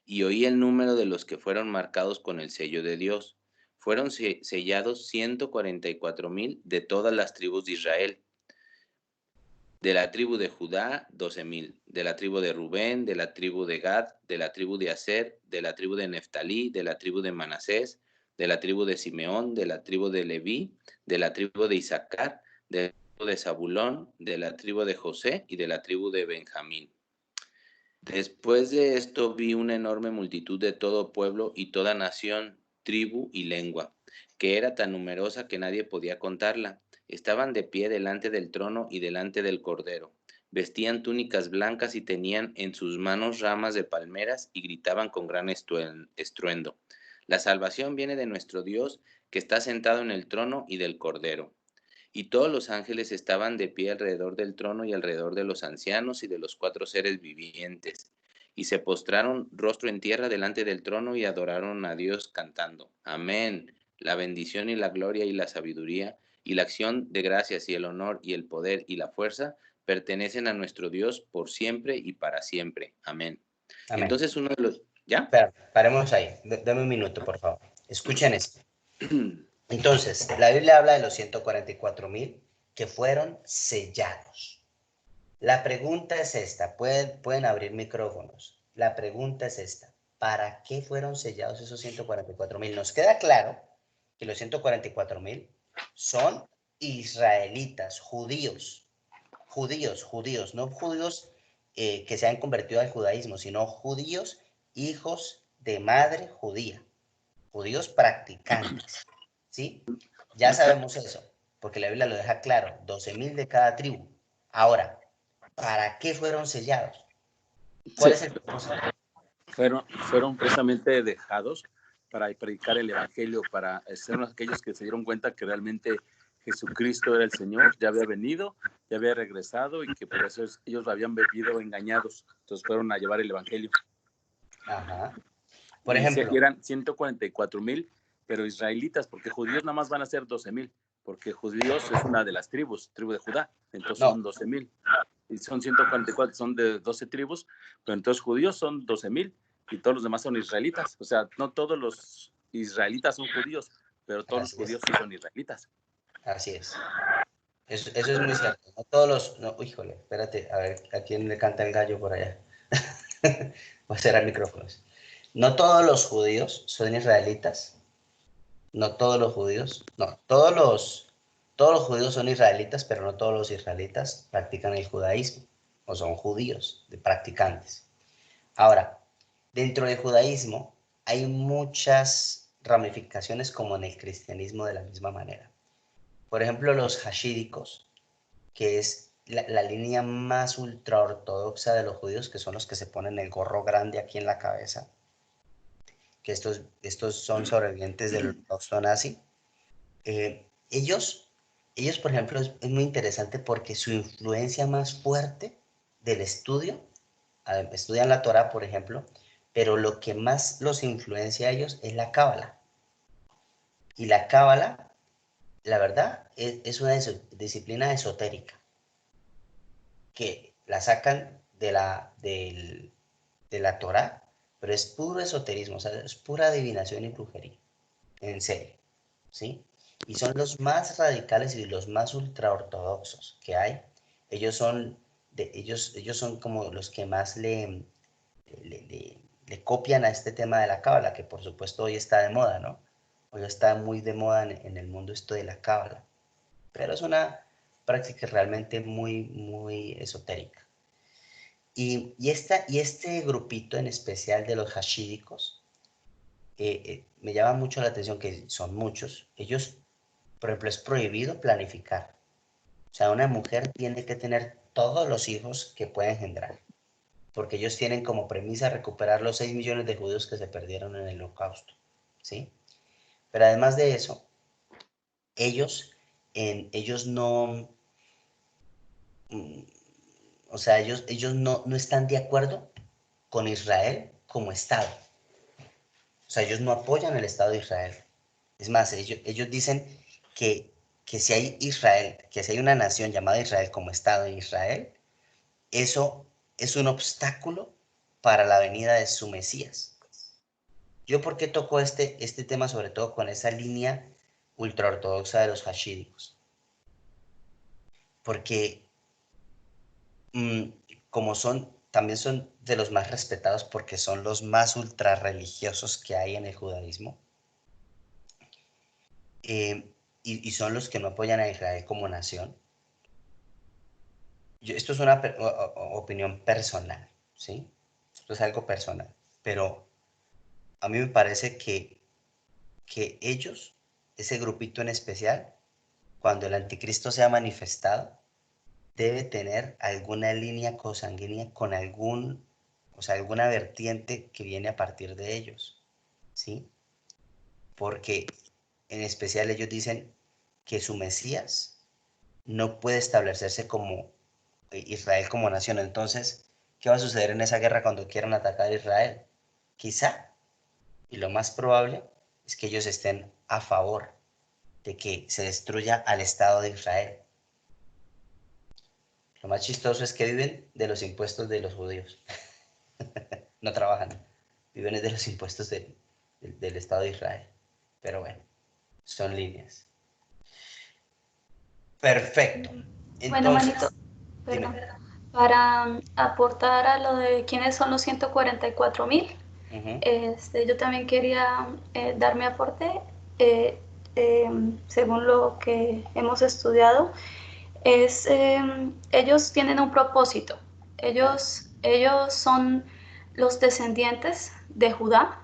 Y oí el número de los que fueron marcados con el sello de Dios. Fueron sellados 144,000 de todas las tribus de Israel. De la tribu de Judá, 12,000. De la tribu de Rubén, de la tribu de Gad, de la tribu de Aser, de la tribu de Neftalí, de la tribu de Manasés, de la tribu de Simeón, de la tribu de Leví, de la tribu de Isaacar, de la tribu de Zabulón, de la tribu de José y de la tribu de Benjamín. Después de esto vi una enorme multitud de todo pueblo y toda nación, tribu y lengua, que era tan numerosa que nadie podía contarla. Estaban de pie delante del trono y delante del Cordero. Vestían túnicas blancas y tenían en sus manos ramas de palmeras y gritaban con gran estruendo. La salvación viene de nuestro Dios, que está sentado en el trono y del Cordero. Y todos los ángeles estaban de pie alrededor del trono y alrededor de los ancianos y de los 4 seres vivientes. Y se postraron rostro en tierra delante del trono y adoraron a Dios cantando. Amén. La bendición y la gloria y la sabiduría y la acción de gracias y el honor y el poder y la fuerza pertenecen a nuestro Dios por siempre y para siempre. Amén. Amén. Entonces uno de los... ¿Ya? Espera, paremos ahí. Dame un minuto, por favor. Escuchen esto. Entonces, la Biblia habla de los 144,000 que fueron sellados. La pregunta es esta. Pueden abrir micrófonos. La pregunta es esta. ¿Para qué fueron sellados esos 144,000? Nos queda claro que los 144,000 son israelitas, judíos, no judíos que se han convertido al judaísmo, sino judíos, hijos de madre judía, judíos practicantes, ¿sí? Ya sabemos eso, porque la Biblia lo deja claro, 12,000 de cada tribu. Ahora, ¿para qué fueron sellados? ¿Cuál es el propósito? Fueron precisamente dejados para predicar el evangelio, para ser aquellos que se dieron cuenta que realmente Jesucristo era el Señor, ya había venido, ya había regresado y que por eso ellos habían vivido engañados. Entonces fueron a llevar el evangelio. Ajá. Por ejemplo, eran 144,000, pero israelitas, porque judíos nada más van a ser 12,000, porque judíos es una de las tribus, tribu de Judá, entonces son 12,000. Y son 144, son de 12 tribus, pero entonces judíos son 12,000 y todos los demás son israelitas. O sea, no todos los israelitas son judíos, pero todos los judíos sí son israelitas. Así es. Eso es muy cierto. No todos los... No, híjole, espérate, a ver, ¿a quién le canta el gallo por allá? Voy a cerrar micrófonos. No todos los judíos son israelitas. No todos los judíos. No, todos los judíos son israelitas, pero no todos los israelitas practican el judaísmo. O son judíos, de practicantes. Ahora, dentro del judaísmo hay muchas ramificaciones como en el cristianismo de la misma manera. Por ejemplo, los hashídicos, que es la línea más ultraortodoxa de los judíos, que son los que se ponen el gorro grande aquí en la cabeza, que estos son sobrevivientes del holocausto nazi. Ellos, por ejemplo, es muy interesante porque su influencia más fuerte del estudio, estudian la Torá, por ejemplo, pero lo que más los influencia a ellos es la Cábala. Y la Cábala, la verdad, es una disciplina esotérica, que la sacan de la Torá, pero es puro esoterismo, o sea, es pura adivinación y brujería, en serio, ¿sí? Y son los más radicales y los más ultraortodoxos que hay. Ellos son como los que más le copian a este tema de la cábala, que por supuesto hoy está de moda, ¿no? Hoy está muy de moda en el mundo esto de la cábala, pero es una práctica realmente muy, muy esotérica. Y este grupito en especial de los hashídicos, me llama mucho la atención que son muchos. Ellos, por ejemplo, es prohibido planificar. O sea, una mujer tiene que tener todos los hijos que puede engendrar, porque ellos tienen como premisa recuperar los 6 millones de judíos que se perdieron en el holocausto, ¿sí? Pero además de eso, ellos no, o sea, ellos no están de acuerdo con Israel como Estado. O sea, ellos no apoyan el Estado de Israel. Es más, ellos dicen que si hay Israel, que si hay una nación llamada Israel como Estado en Israel, eso es un obstáculo para la venida de su Mesías. Yo, ¿por qué toco este tema sobre todo con esa línea ultraortodoxa de los hashídicos? Porque como también son de los más respetados porque son los más ultra religiosos que hay en el judaísmo, y son los que no apoyan a Israel como nación. Esto es una opinión personal, ¿sí? Esto es algo personal, pero a mí me parece que ellos, ese grupito en especial, cuando el anticristo sea manifestado, debe tener alguna línea consanguínea con alguna vertiente que viene a partir de ellos, ¿sí? Porque en especial ellos dicen que su Mesías no puede establecerse como Israel como nación. Entonces, ¿qué va a suceder en esa guerra cuando quieran atacar a Israel? Quizá, y lo más probable, es que ellos estén a favor de que se destruya al Estado de Israel. Lo más chistoso es que viven de los impuestos de los judíos. No trabajan, viven de los impuestos del Estado de Israel. Pero bueno, son líneas. Perfecto. Entonces, bueno, Manito, perdón, para aportar a lo de quiénes son los 144,000, yo también quería dar mi aporte. Según lo que hemos estudiado, ellos tienen un propósito. Ellos son los descendientes de Judá,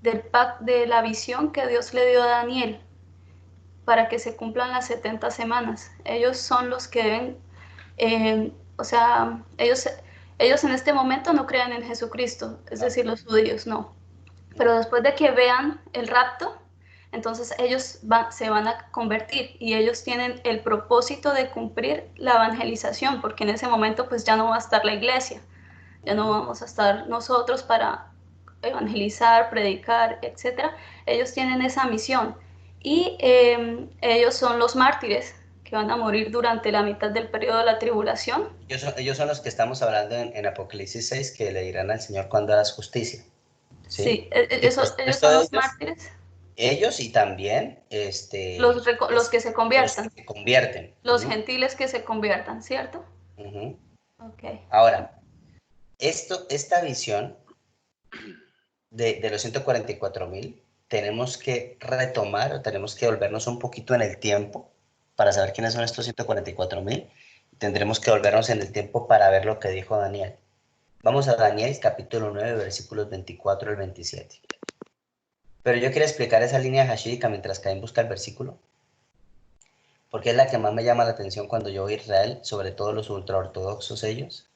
de la visión que Dios le dio a Daniel para que se cumplan las 70 semanas. Ellos son los que deben, o sea, ellos en este momento no creen en Jesucristo, es decir, los judíos no. Pero después de que vean el rapto, entonces ellos se van a convertir y ellos tienen el propósito de cumplir la evangelización, porque en ese momento pues ya no va a estar la iglesia, ya no vamos a estar nosotros para evangelizar, predicar, etc. Ellos tienen esa misión y ellos son los mártires que van a morir durante la mitad del periodo de la tribulación. Ellos son los que estamos hablando en Apocalipsis 6, que le dirán al Señor cuando hagas justicia. ¿sí? Sí, El ellos resto son de los ellos, mártires, ellos y también los que se los que conviertan, se convierten. los gentiles que se conviertan, ¿cierto? Ujú. Ok. Ahora, esta visión de los 144,000, tenemos que retomar, o tenemos que volvernos un poquito en el tiempo para saber quiénes son estos 144,000. Tendremos que volvernos en el tiempo para ver lo que dijo Daniel. Vamos a Daniel capítulo 9, versículos 24 al 27. Pero yo quiero explicar esa línea hashidica mientras Caín busca el versículo, porque es la que más me llama la atención cuando yo voy a Israel, sobre todo los ultraortodoxos ellos,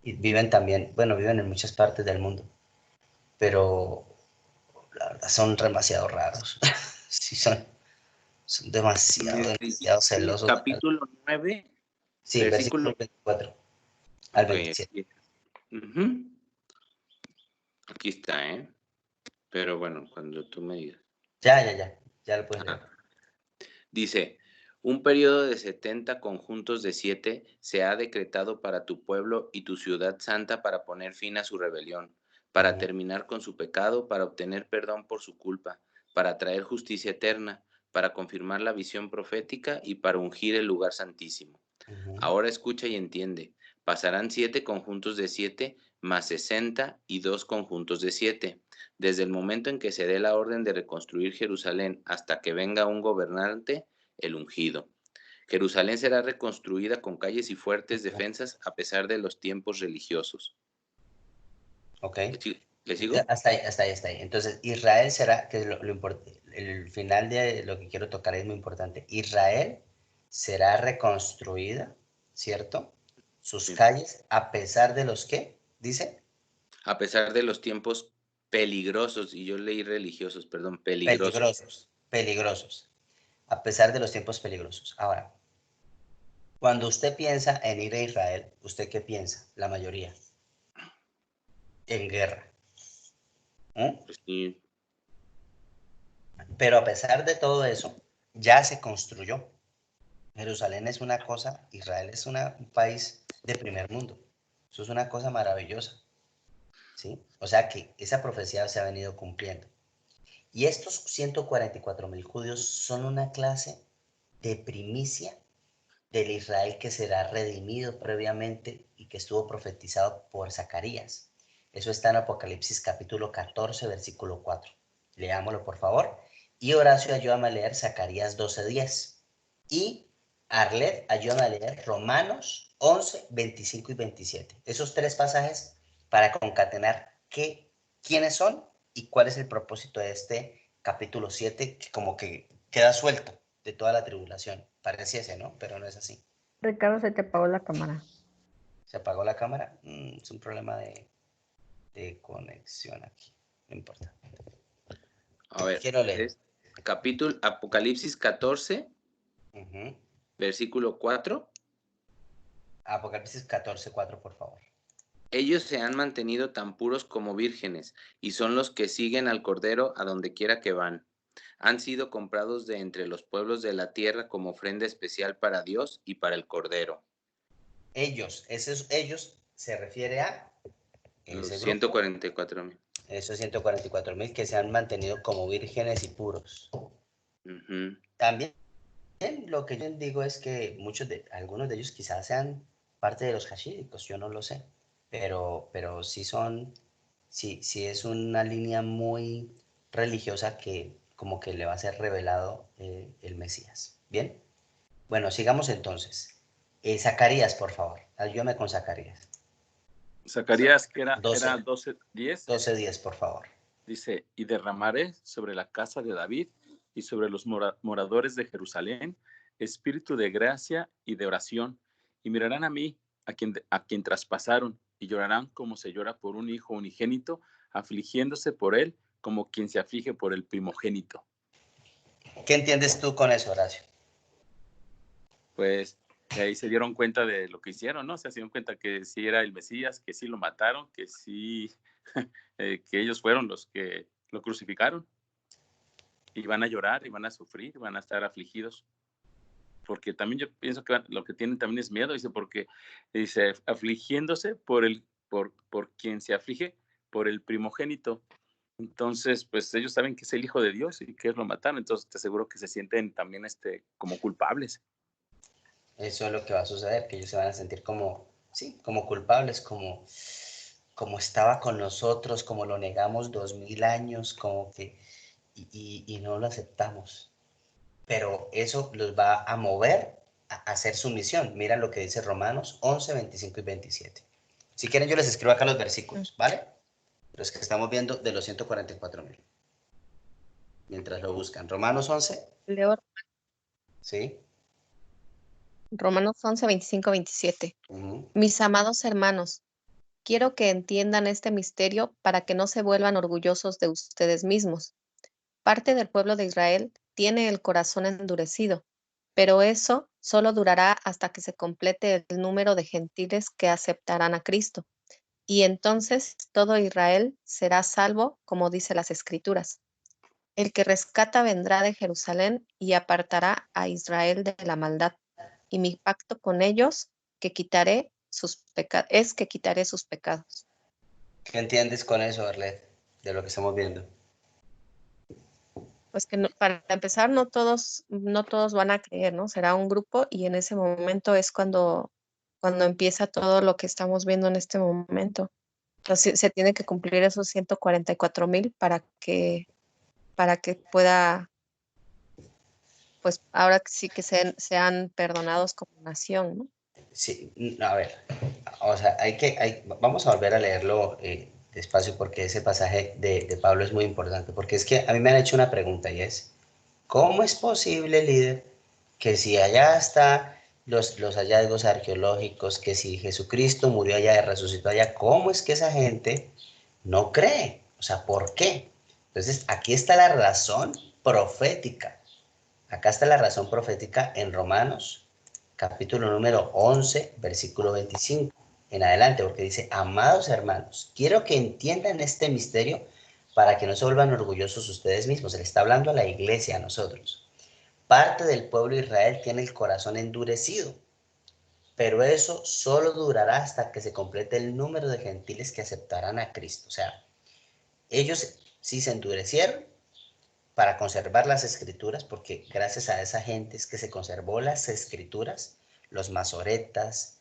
y viven también, bueno, viven en muchas partes del mundo, pero la verdad son demasiado raros. Sí, son demasiado, Sí, demasiado celosos. capítulo 9, Sí, versículo. versículo 24 al Ok, 27. aquí. Ujú. Aquí está, ¿eh? Pero bueno, cuando tú me digas. Ya lo puedes leer. Ah, dice, un periodo de 70 conjuntos de 7 se ha decretado para tu pueblo y tu ciudad santa para poner fin a su rebelión, para terminar con su pecado, para obtener perdón por su culpa, para traer justicia eterna, para confirmar la visión profética y para ungir el lugar santísimo. Ahora escucha y entiende. Pasarán 7 conjuntos de 7 más 60 y 2 conjuntos de 7. Desde el momento en que se dé la orden de reconstruir Jerusalén hasta que venga un gobernante, el ungido. Jerusalén será reconstruida con calles y fuertes defensas a pesar de los tiempos religiosos. Ok. ¿Le sigo? Hasta ahí. Entonces, Israel será, que es el final de lo que quiero tocar es muy importante. Israel será reconstruida, ¿cierto? Sus Sí. calles, a pesar de los que, dice, A pesar de los tiempos peligrosos, y yo leí religiosos, perdón, peligrosos. peligrosos, a pesar de los tiempos peligrosos. Ahora, cuando usted piensa en ir a Israel, ¿usted qué piensa? La mayoría. En guerra. Pues sí. Pero a pesar de todo eso, ya se construyó. Jerusalén es una cosa, Israel es un país de primer mundo. Eso es una cosa maravillosa, ¿sí? O sea que esa profecía se ha venido cumpliendo. Y estos 144,000 judíos son una clase de primicia del Israel que será redimido previamente y que estuvo profetizado por Zacarías. Eso está en Apocalipsis capítulo 14, versículo 4. Leámoslo, por favor. Y Horacio, ayúdame a leer Zacarías 12:10. Y Arlet, ayúdame a leer Romanos 11, 25 y 27. Esos 3 pasajes para concatenar quiénes son y cuál es el propósito de este capítulo 7, que como que queda suelto de toda la tribulación. Pareciese, ¿no? Pero no es así. Ricardo, se te apagó la cámara. ¿Se apagó la cámara? Es un problema de conexión aquí. No importa. A ver, Quiero leer. es capítulo Apocalipsis 14, Ujú. versículo 4. Apocalipsis 14:4, por favor. Ellos se han mantenido tan puros como vírgenes, y son los que siguen al Cordero a donde quiera que van. Han sido comprados de entre los pueblos de la tierra como ofrenda especial para Dios y para el Cordero. Ellos se refiere a Los ese grupo, 144,000. esos 144,000 que se han mantenido como vírgenes y puros. Ujú. También lo que yo digo es que algunos de ellos quizás sean parte de los hashídicos, yo no lo sé, pero sí es una línea muy religiosa que como que le va a ser revelado el Mesías. Bien, bueno, sigamos entonces. Zacarías, por favor, ayúdame con Zacarías. Zacarías, que era 12, 12:10, 12:10, por favor. dice, y derramaré sobre la casa de David y sobre los moradores de Jerusalén espíritu de gracia y de oración, y mirarán a mí, a quien traspasaron, y llorarán como se llora por un hijo unigénito, afligiéndose por él como quien se aflige por el primogénito. ¿Qué entiendes tú con eso, Horacio? Pues ahí se dieron cuenta de lo que hicieron, ¿no? Se dieron cuenta que sí era el Mesías, que sí lo mataron, que sí, que ellos fueron los que lo crucificaron. Y van a llorar, y van a sufrir, van a estar afligidos. Porque también yo pienso que lo que tienen también es miedo, porque dice, afligiéndose por quien se aflige, por el primogénito. Entonces, pues ellos saben que es el Hijo de Dios y que ellos lo mataron, entonces te aseguro que se sienten también como culpables. Eso es lo que va a suceder, que ellos se van a sentir como, sí, como culpables, como estaba con nosotros, como lo negamos 2000 años, como que, y no lo aceptamos. Pero eso los va a mover a hacer su misión. Mira lo que dice Romanos 11, 25 y 27. Si quieren yo les escribo acá los versículos, ¿vale? Los que estamos viendo de los 144,000. Mientras lo buscan. Romanos 11, Leo ¿sí? Romanos 11, 25, 27. Mis amados hermanos, quiero que entiendan este misterio para que no se vuelvan orgullosos de ustedes mismos. Parte del pueblo de Israel tiene el corazón endurecido, pero eso solo durará hasta que se complete el número de gentiles que aceptarán a Cristo. Y entonces todo Israel será salvo, como dice las Escrituras. El que rescata vendrá de Jerusalén y apartará a Israel de la maldad. Y mi pacto con ellos es que quitaré sus pecados. ¿Qué entiendes con eso, Arlet, de lo que estamos viendo? Pues que para empezar, no todos van a creer, ¿no? Será un grupo y en ese momento es cuando empieza todo lo que estamos viendo en este momento. Entonces se tiene que cumplir esos 144,000 para que pueda, pues ahora sí que sean perdonados como nación, ¿no? Sí, a ver, o sea, vamos a volver a leerlo despacio porque ese pasaje de Pablo es muy importante, porque es que a mí me han hecho una pregunta y es, ¿cómo es posible, líder, que si allá está los hallazgos arqueológicos, que si Jesucristo murió allá y resucitó allá, ¿cómo es que esa gente no cree? O sea, ¿por qué? Entonces, aquí está la razón profética. Acá está la razón profética en Romanos, capítulo número 11, versículo 25 en adelante, porque dice, amados hermanos, quiero que entiendan este misterio para que no se vuelvan orgullosos ustedes mismos. Se le está hablando a la iglesia, a nosotros. Parte del pueblo de Israel tiene el corazón endurecido, pero eso solo durará hasta que se complete el número de gentiles que aceptarán a Cristo. O sea, ellos sí se endurecieron para conservar las escrituras, porque gracias a esa gente es que se conservó las escrituras, los masoretas,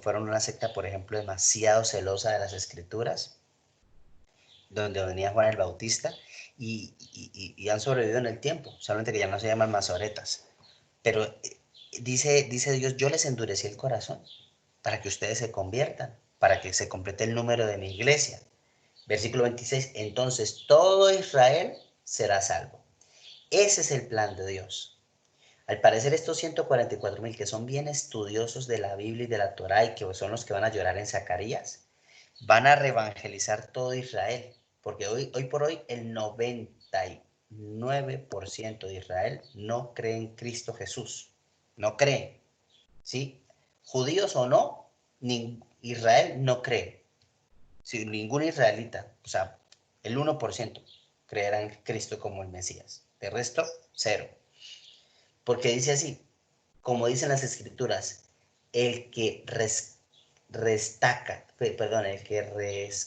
fueron una secta, por ejemplo, demasiado celosa de las escrituras, donde venía Juan el Bautista, y han sobrevivido en el tiempo, solamente que ya no se llaman masoretas. Pero dice Dios, yo les endurecí el corazón para que ustedes se conviertan, para que se complete el número de mi iglesia. Versículo 26, entonces todo Israel será salvo. Ese es el plan de Dios. Al parecer estos 144,000 que son bien estudiosos de la Biblia y de la Torá y que son los que van a llorar en Zacarías, van a reevangelizar todo Israel, porque hoy por hoy el 99% de Israel no cree en Cristo Jesús, no cree, ¿sí? Judíos o no, Israel no cree. Si ningún israelita, o sea, el 1% creerá en Cristo como el Mesías. De resto, cero. Porque dice así, como dicen las escrituras, el que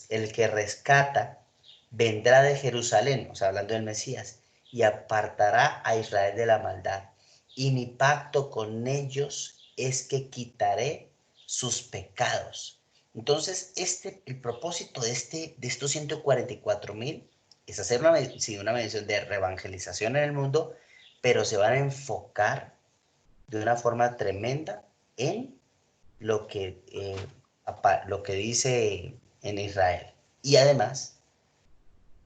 el que rescata vendrá de Jerusalén, o sea, hablando del Mesías, y apartará a Israel de la maldad. Y mi pacto con ellos es que quitaré sus pecados. Entonces, el propósito de estos 144,000 es hacer una medición de reevangelización en el mundo, pero se van a enfocar de una forma tremenda en lo que dice en Israel. Y además,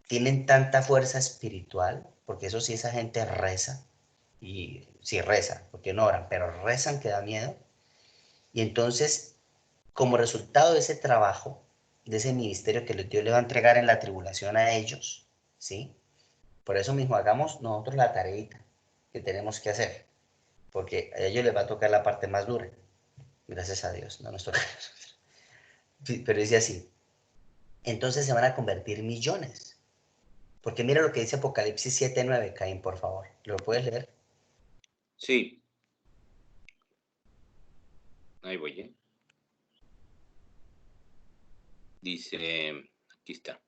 tienen tanta fuerza espiritual, porque eso sí, esa gente reza, y sí reza, porque no oran, pero rezan que da miedo. Y entonces, como resultado de ese trabajo, de ese ministerio que Dios le va a entregar en la tribulación a ellos, ¿sí? Por eso mismo hagamos nosotros la tareita que tenemos que hacer, porque a ellos les va a tocar la parte más dura. Gracias a Dios, no nos toca. Pero dice así, entonces se van a convertir millones. Porque mira lo que dice Apocalipsis 7:9, Caín, por favor. ¿Lo puedes leer? Sí. Ahí voy, ¿eh? Dice Aquí está.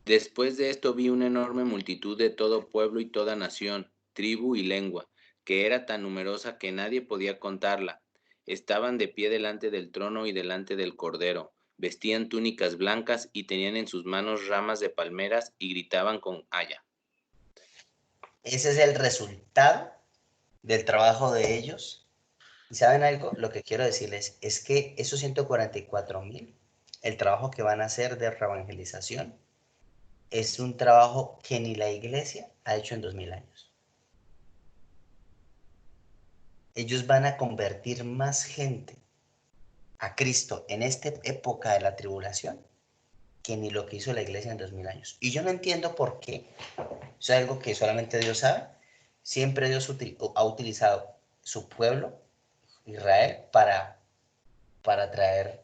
Después de esto vi una enorme multitud de todo pueblo y toda nación, tribu y lengua, que era tan numerosa que nadie podía contarla. Estaban de pie delante del trono y delante del Cordero. Vestían túnicas blancas y tenían en sus manos ramas de palmeras y gritaban con haya. Ese es el resultado del trabajo de ellos. ¿Y saben algo? Lo que quiero decirles es que esos 144,000, el trabajo que van a hacer de reevangelización, es un trabajo que ni la iglesia ha hecho en 2000 años. Ellos van a convertir más gente a Cristo en esta época de la tribulación que ni lo que hizo la iglesia en 2000 años. Y yo no entiendo por qué. Es algo que solamente Dios sabe. Siempre Dios ha utilizado su pueblo, Israel, para traer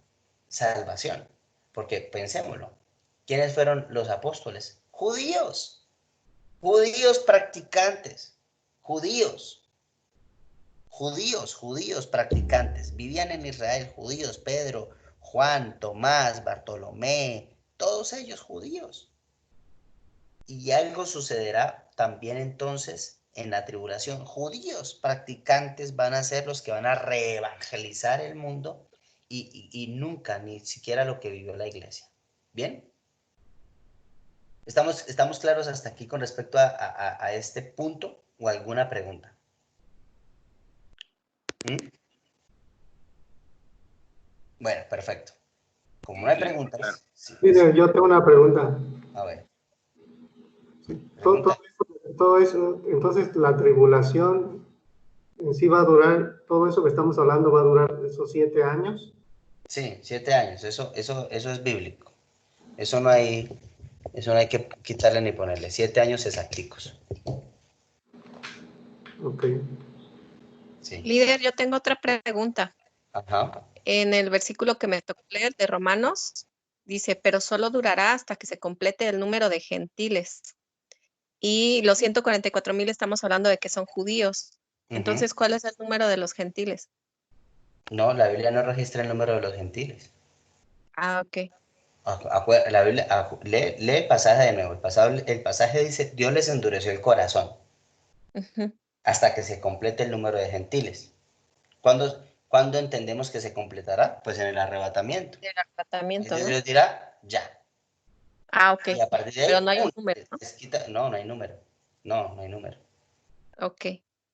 salvación. Porque pensémoslo. ¿Quiénes fueron los apóstoles? Judíos. Judíos practicantes. Judíos practicantes. Vivían en Israel judíos. Pedro, Juan, Tomás, Bartolomé, todos ellos judíos. Y algo sucederá también entonces en la tribulación. Judíos practicantes van a ser los que van a reevangelizar el mundo y nunca, ni siquiera lo que vivió la iglesia. ¿Bien? ¿Estamos claros hasta aquí con respecto a este punto o alguna pregunta? Bueno, perfecto. Como no hay preguntas... Sí, Mire, yo tengo una pregunta. A ver. Todo eso, entonces la tribulación en sí va a durar, todo eso que estamos hablando va a durar esos 7 años. Sí, 7 años, eso es bíblico. Eso no hay que quitarle ni ponerle. 7 años exacticos. Ok. Sí. Líder, yo tengo otra pregunta. Ajá. En el versículo que me tocó leer de Romanos, dice, pero solo durará hasta que se complete el número de gentiles. Y los 144,000 estamos hablando de que son judíos. Entonces, ¿cuál es el número de los gentiles? No, la Biblia no registra el número de los gentiles. Ah, ok. La Biblia, lee el pasaje de nuevo. El pasaje dice, Dios les endureció el corazón hasta que se complete el número de gentiles. ¿Cuándo entendemos que se completará? Pues en el arrebatamiento. El arrebatamiento, Entonces ¿no? Dios dirá, ya. Ah, ok. Y a partir de ahí, Pero no hay un número, ¿no? No hay número. No hay número. Ok.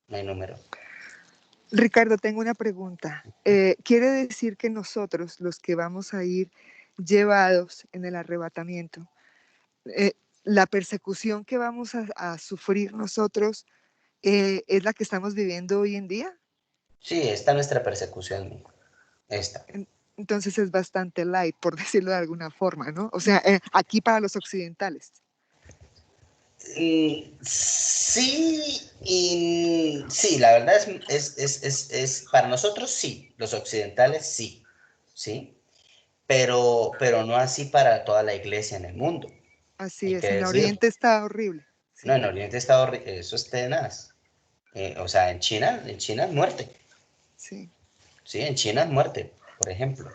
No hay número. Ricardo, tengo una pregunta. ¿Quiere decir que nosotros, los que vamos a ir llevados en el arrebatamiento, la persecución que vamos a sufrir nosotros es la que estamos viviendo hoy en día? Sí, esta es nuestra persecución. Esta. Entonces es bastante light, por decirlo de alguna forma, ¿no? O sea, aquí para los occidentales. Sí, sí, la verdad es para nosotros sí, los occidentales sí, pero no así para toda la iglesia en el mundo. Así Hay es, que en decir. Oriente está horrible. Sí. No, en Oriente está horrible, eso es tenaz. O sea, en China es muerte. Sí. Sí, en China es muerte, por ejemplo.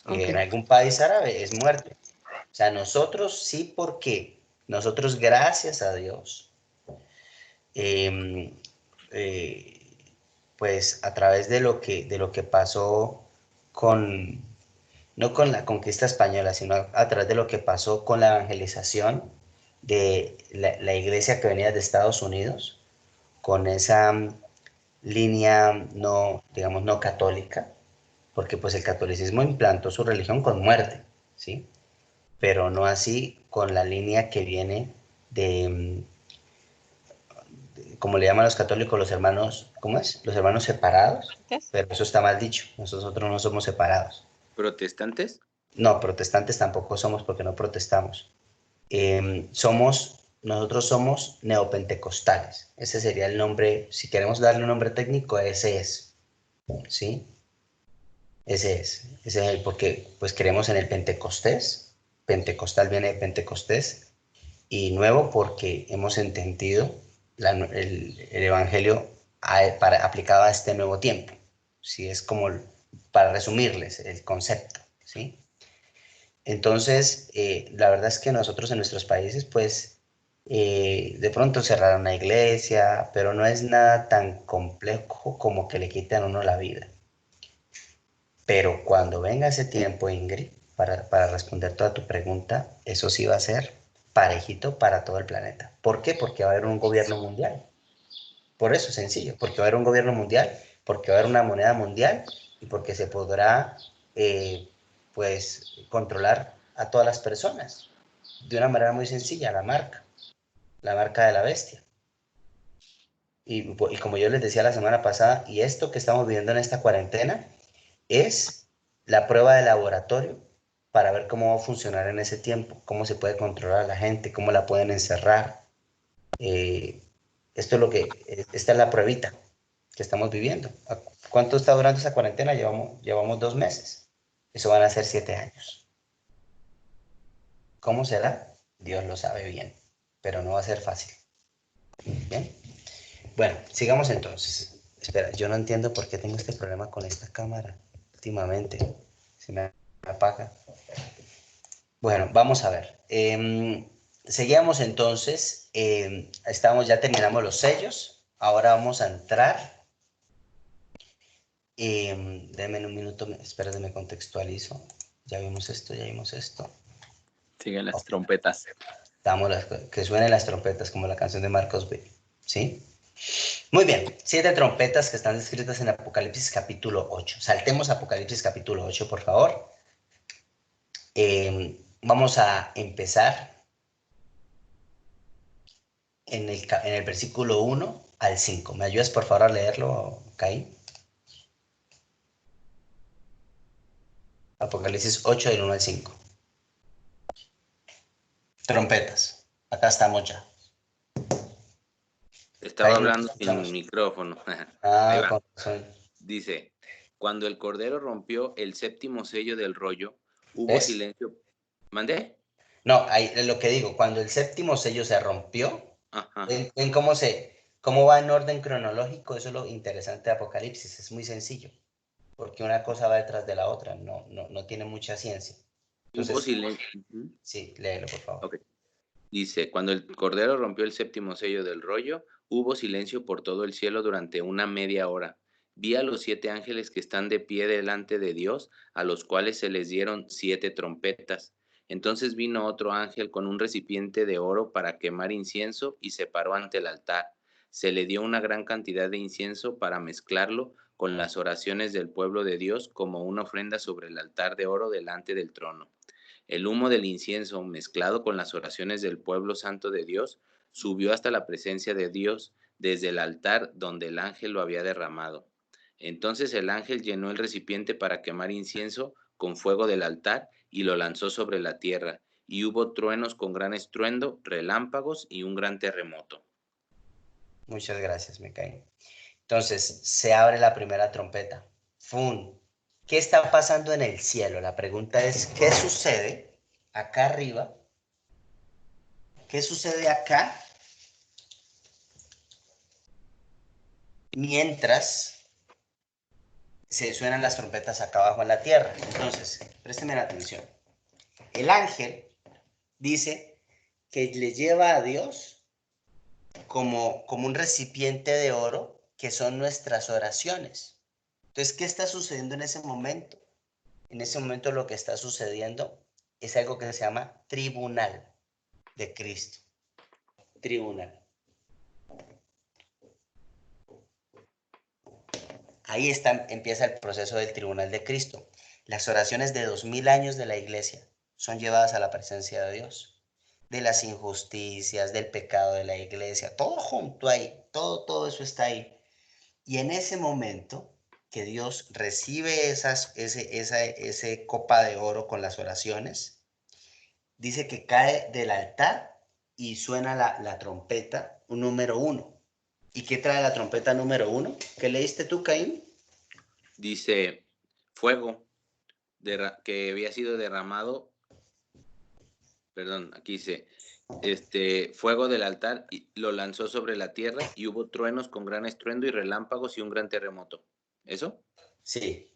Okay. En algún país árabe es muerte. O sea, nosotros sí, porque nosotros, gracias a Dios, pues a través de lo que pasó no con la conquista española, sino a través de lo que pasó con la evangelización de la iglesia que venía de Estados Unidos, con esa línea no, digamos, no católica, porque pues el catolicismo implantó su religión con muerte, ¿sí? Pero no así con la línea que viene de como le llaman los católicos, los hermanos, ¿cómo es? Los hermanos separados, pero eso está mal dicho, nosotros no somos separados. ¿Protestantes? No, protestantes tampoco somos porque no protestamos. Nosotros somos neopentecostales, ese sería el nombre, si queremos darle un nombre técnico, ese es, ¿sí? Ese es porque pues creemos en el Pentecostés, pentecostal viene de Pentecostés, y nuevo porque hemos entendido el Evangelio aplicado a este nuevo tiempo. ¿Sí? Es como para resumirles el concepto. ¿Sí? Entonces, la verdad es que nosotros en nuestros países, pues, de pronto cerraron una iglesia, pero no es nada tan complejo como que le quiten a uno la vida. Pero cuando venga ese tiempo, Ingrid, para responder toda tu pregunta, eso sí va a ser parejito para todo el planeta. ¿Por qué? Porque va a haber un gobierno mundial. Por eso es sencillo, porque va a haber un gobierno mundial, porque va a haber una moneda mundial y porque se podrá, pues, controlar a todas las personas de una manera muy sencilla, la marca de la bestia. Y como yo les decía la semana pasada, y esto que estamos viviendo en esta cuarentena es la prueba de laboratorio para ver cómo va a funcionar en ese tiempo, cómo se puede controlar a la gente, cómo la pueden encerrar. Esto es esta es la pruebita que estamos viviendo. ¿Cuánto está durando esa cuarentena? Llevamos 2 meses. Eso van a ser 7 años. ¿Cómo será? Dios lo sabe bien, pero no va a ser fácil. Bien. Bueno, sigamos entonces. Espera, yo no entiendo por qué tengo este problema con esta cámara últimamente. Se me apaga. Bueno, vamos a ver. Seguíamos entonces. Ya terminamos los sellos. Ahora vamos a entrar. Denme un minuto. Espera, me contextualizo. Ya vimos esto, ya vimos esto. Siguen las trompetas. Que suenen las trompetas, como la canción de Marcos B. ¿Sí? Muy bien, 7 trompetas que están descritas en Apocalipsis capítulo 8. Saltemos a Apocalipsis capítulo 8, por favor. Vamos a empezar en el versículo 1 al 5. ¿Me ayudas, por favor, a leerlo, Caí? Apocalipsis 8, del 1 al 5. Trompetas. Acá estamos ya. Estaba Caí, hablando sin micrófono. Ahí Ah, va. con razón. Dice, cuando el Cordero rompió el séptimo sello del rollo, hubo ¿Ves? silencio. ¿Mandé? No, ahí es lo que digo. Cuando el séptimo sello se rompió, Ajá. ven cómo va en orden cronológico. Eso es lo interesante de Apocalipsis. Es muy sencillo, porque una cosa va detrás de la otra. No tiene mucha ciencia. Hubo Entonces, silencio. sí, léelo, por favor. Okay. Dice, cuando el Cordero rompió el séptimo sello del rollo, hubo silencio por todo el cielo durante una media hora. Vi a los 7 ángeles que están de pie delante de Dios, a los cuales se les dieron 7 trompetas. Entonces vino otro ángel con un recipiente de oro para quemar incienso y se paró ante el altar. Se le dio una gran cantidad de incienso para mezclarlo con las oraciones del pueblo de Dios como una ofrenda sobre el altar de oro delante del trono. El humo del incienso, mezclado con las oraciones del pueblo santo de Dios, subió hasta la presencia de Dios desde el altar donde el ángel lo había derramado. Entonces el ángel llenó el recipiente para quemar incienso con fuego del altar y lo lanzó sobre la tierra, y hubo truenos con gran estruendo, relámpagos y un gran terremoto. Muchas gracias, Micael. Entonces, se abre la primera trompeta. ¡Fum! ¿Qué está pasando en el cielo? La pregunta es, ¿qué sucede acá arriba? ¿Qué sucede acá? Mientras se suenan las trompetas acá abajo en la tierra. Entonces, présteme la atención. El ángel dice que le lleva a Dios como un recipiente de oro, que son nuestras oraciones. Entonces, ¿qué está sucediendo en ese momento? En ese momento lo que está sucediendo es algo que se llama tribunal de Cristo. Tribunal. Ahí empieza el proceso del tribunal de Cristo. Las oraciones de 2000 años de la iglesia son llevadas a la presencia de Dios. De las injusticias, del pecado de la iglesia, todo junto ahí, todo eso está ahí. Y en ese momento que Dios recibe ese copa de oro con las oraciones, dice que cae del altar y suena la trompeta, un número 1. ¿Y qué trae la trompeta número 1? ¿Qué leíste tú, Caín? Dice, fuego que había sido derramado, perdón, aquí dice, fuego del altar y lo lanzó sobre la tierra y hubo truenos con gran estruendo y relámpagos y un gran terremoto. ¿Eso? Sí.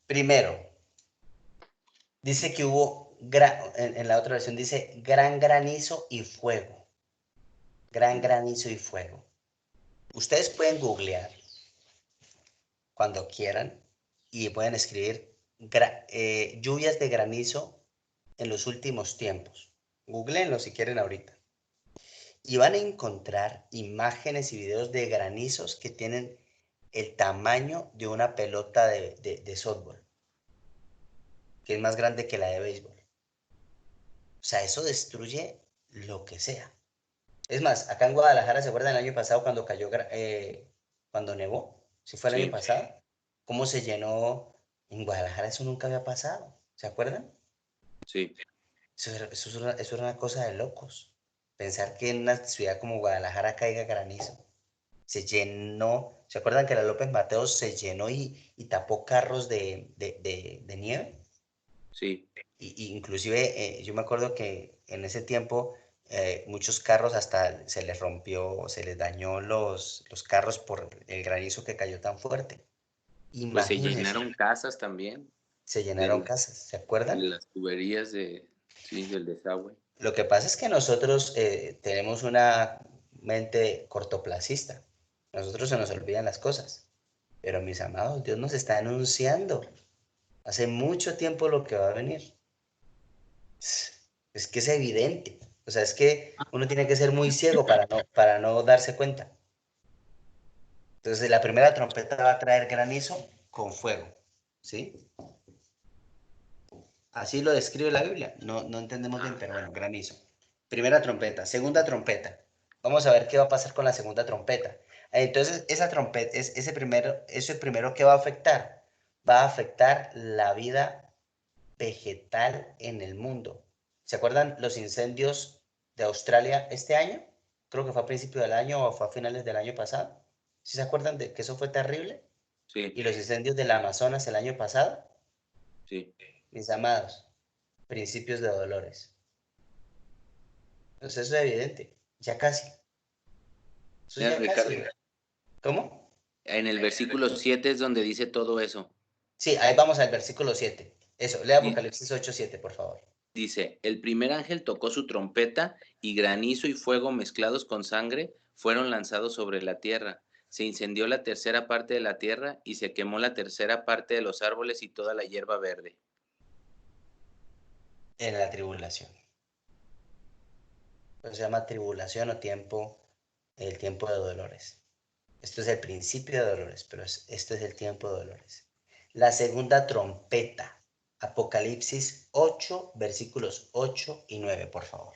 Primero, Dice que hubo, en la otra versión dice gran granizo y fuego. Gran granizo y fuego. Ustedes pueden googlear cuando quieran y pueden escribir lluvias de granizo en los últimos tiempos. Googleenlo si quieren ahorita. Y van a encontrar imágenes y videos de granizos que tienen el tamaño de una pelota de softball, que es más grande que la de béisbol. O sea, eso destruye lo que sea. Es más, acá en Guadalajara, ¿se acuerdan el año pasado cuando cayó, cuando nevó? Si fue el año pasado. ¿Cómo se llenó? En Guadalajara eso nunca había pasado. ¿Se acuerdan? Sí. Eso era una cosa de locos. Pensar que en una ciudad como Guadalajara caiga granizo. Se llenó. ¿Se acuerdan que la López Mateos se llenó y tapó carros de nieve? Sí. Y inclusive yo me acuerdo que en ese tiempo muchos carros hasta se les rompió, se les dañó los carros por el granizo que cayó tan fuerte. Pues se Imagínense. llenaron casas también. Se llenaron casas, ¿se acuerdan? De las tuberías del desagüe. Lo que pasa es que nosotros tenemos una mente cortoplacista. Nosotros se nos olvidan las cosas. Pero mis amados, Dios nos está anunciando hace mucho tiempo lo que va a venir. Es que es evidente. O sea, es que uno tiene que ser muy ciego para no darse cuenta. Entonces, la primera trompeta va a traer granizo con fuego. ¿Sí? Así lo describe la Biblia. No entendemos bien, pero bueno, granizo. Primera trompeta. Segunda trompeta. Vamos a ver qué va a pasar con la segunda trompeta. Entonces, esa trompeta, ese primero que va a afectar. Va a afectar la vida vegetal en el mundo. ¿Se acuerdan los incendios de Australia este año? Creo que fue a principio del año o fue a finales del año pasado. ¿Sí se acuerdan de que eso fue terrible? Sí. ¿Y los incendios del Amazonas el año pasado? Sí. Mis amados, principios de dolores. Entonces eso es evidente. Ya casi. Eso ya casi. ¿Cómo? En el versículo 7 es donde dice todo eso. Sí, ahí vamos al versículo 7. Eso, lea Apocalipsis 8:7, por favor. Dice, el primer ángel tocó su trompeta y granizo y fuego mezclados con sangre fueron lanzados sobre la tierra. Se incendió la tercera parte de la tierra y se quemó la tercera parte de los árboles y toda la hierba verde. En la tribulación. Se llama tribulación o tiempo, el tiempo de dolores. Esto es el principio de dolores, pero esto es el tiempo de dolores. La segunda trompeta. Apocalipsis 8, versículos 8 y 9, por favor.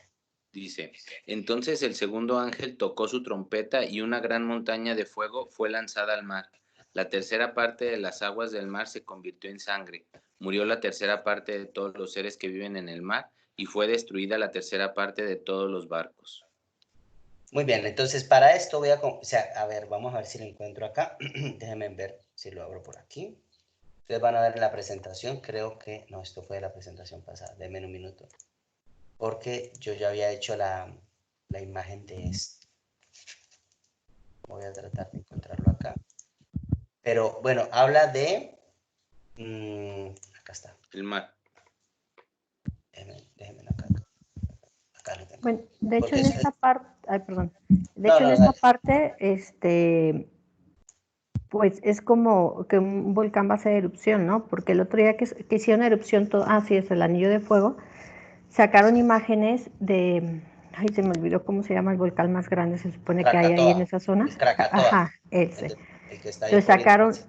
Dice, entonces el segundo ángel tocó su trompeta y una gran montaña de fuego fue lanzada al mar. La tercera parte de las aguas del mar se convirtió en sangre. Murió la tercera parte de todos los seres que viven en el mar y fue destruida la tercera parte de todos los barcos. Muy bien, entonces para esto voy a ver, vamos a ver si lo encuentro acá. Déjenme ver si lo abro por aquí. Ustedes van a ver la presentación, creo que, no, esto fue de la presentación pasada, denme un minuto. Porque yo ya había hecho la imagen de esto. Voy a tratar de encontrarlo acá. Pero bueno, habla de... acá está. El mar. Déjenme acá. Acá lo tengo. Bueno, de hecho Porque en esta parte, parte, pues es como que un volcán va a hacer erupción, ¿no? Porque el otro día que hicieron erupción, sí, es el anillo de fuego, sacaron imágenes de, se me olvidó cómo se llama el volcán más grande, se supone Krakatoa, que hay ahí en esa zona. Krakatoa. Ese. El que está ahí. Entonces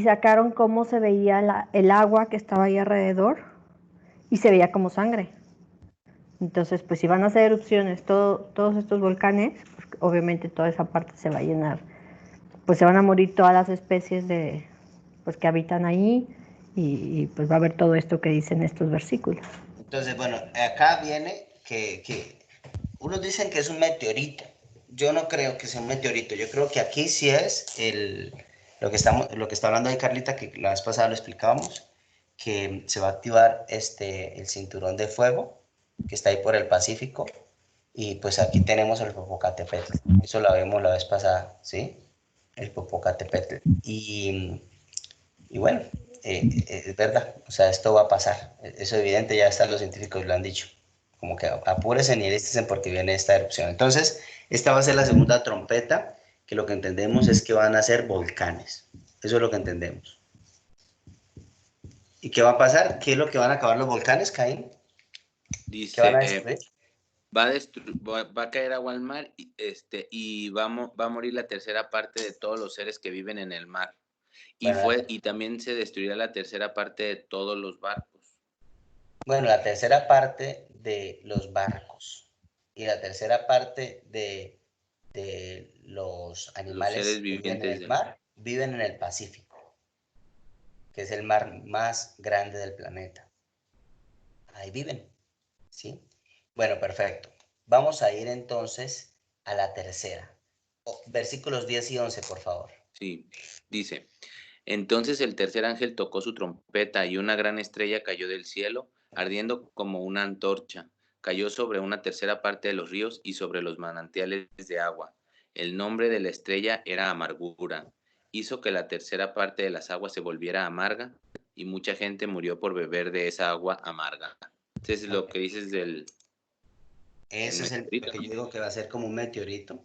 sacaron cómo se veía el agua que estaba ahí alrededor y se veía como sangre. Entonces, pues si van a hacer erupciones todos estos volcanes, pues, obviamente toda esa parte se va a llenar. Pues se van a morir todas las especies pues, que habitan ahí y pues va a haber todo esto que dicen estos versículos. Entonces, bueno, acá viene que unos dicen que es un meteorito. Yo no creo que sea un meteorito. Yo creo que aquí sí es lo que está hablando ahí Carlita, que la vez pasada lo explicábamos, que se va a activar el cinturón de fuego que está ahí por el Pacífico. Y pues aquí tenemos el Popocatépetl. Eso lo vimos la vez pasada, ¿sí? El Popocatépetl. Y bueno, es verdad, o sea, esto va a pasar. Eso es evidente, ya están los científicos lo han dicho. Como que apúrense y alístense porque viene esta erupción. Entonces, esta va a ser la segunda trompeta, que lo que entendemos es que van a ser volcanes. Eso es lo que entendemos. ¿Y qué va a pasar? ¿Qué es lo que van a acabar los volcanes, Caín? Dice, ¿Qué van a destruir? va a caer agua al mar y va a morir la tercera parte de todos los seres que viven en el mar. Y también se destruirá la tercera parte de todos los barcos. Bueno, la tercera parte de los barcos y la tercera parte de los animales seres que viven en vivientes el del mar viven en el Pacífico, que es el mar más grande del planeta. Ahí viven, ¿sí? Bueno, perfecto. Vamos a ir entonces a la tercera. Versículos 10 y 11, por favor. Sí, dice, entonces el tercer ángel tocó su trompeta y una gran estrella cayó del cielo, ardiendo como una antorcha. Cayó sobre una tercera parte de los ríos y sobre los manantiales de agua. El nombre de la estrella era Amargura. Hizo que la tercera parte de las aguas se volviera amarga y mucha gente murió por beber de esa agua amarga. Entonces lo que dices del... Ese es el que yo digo que va a ser como un meteorito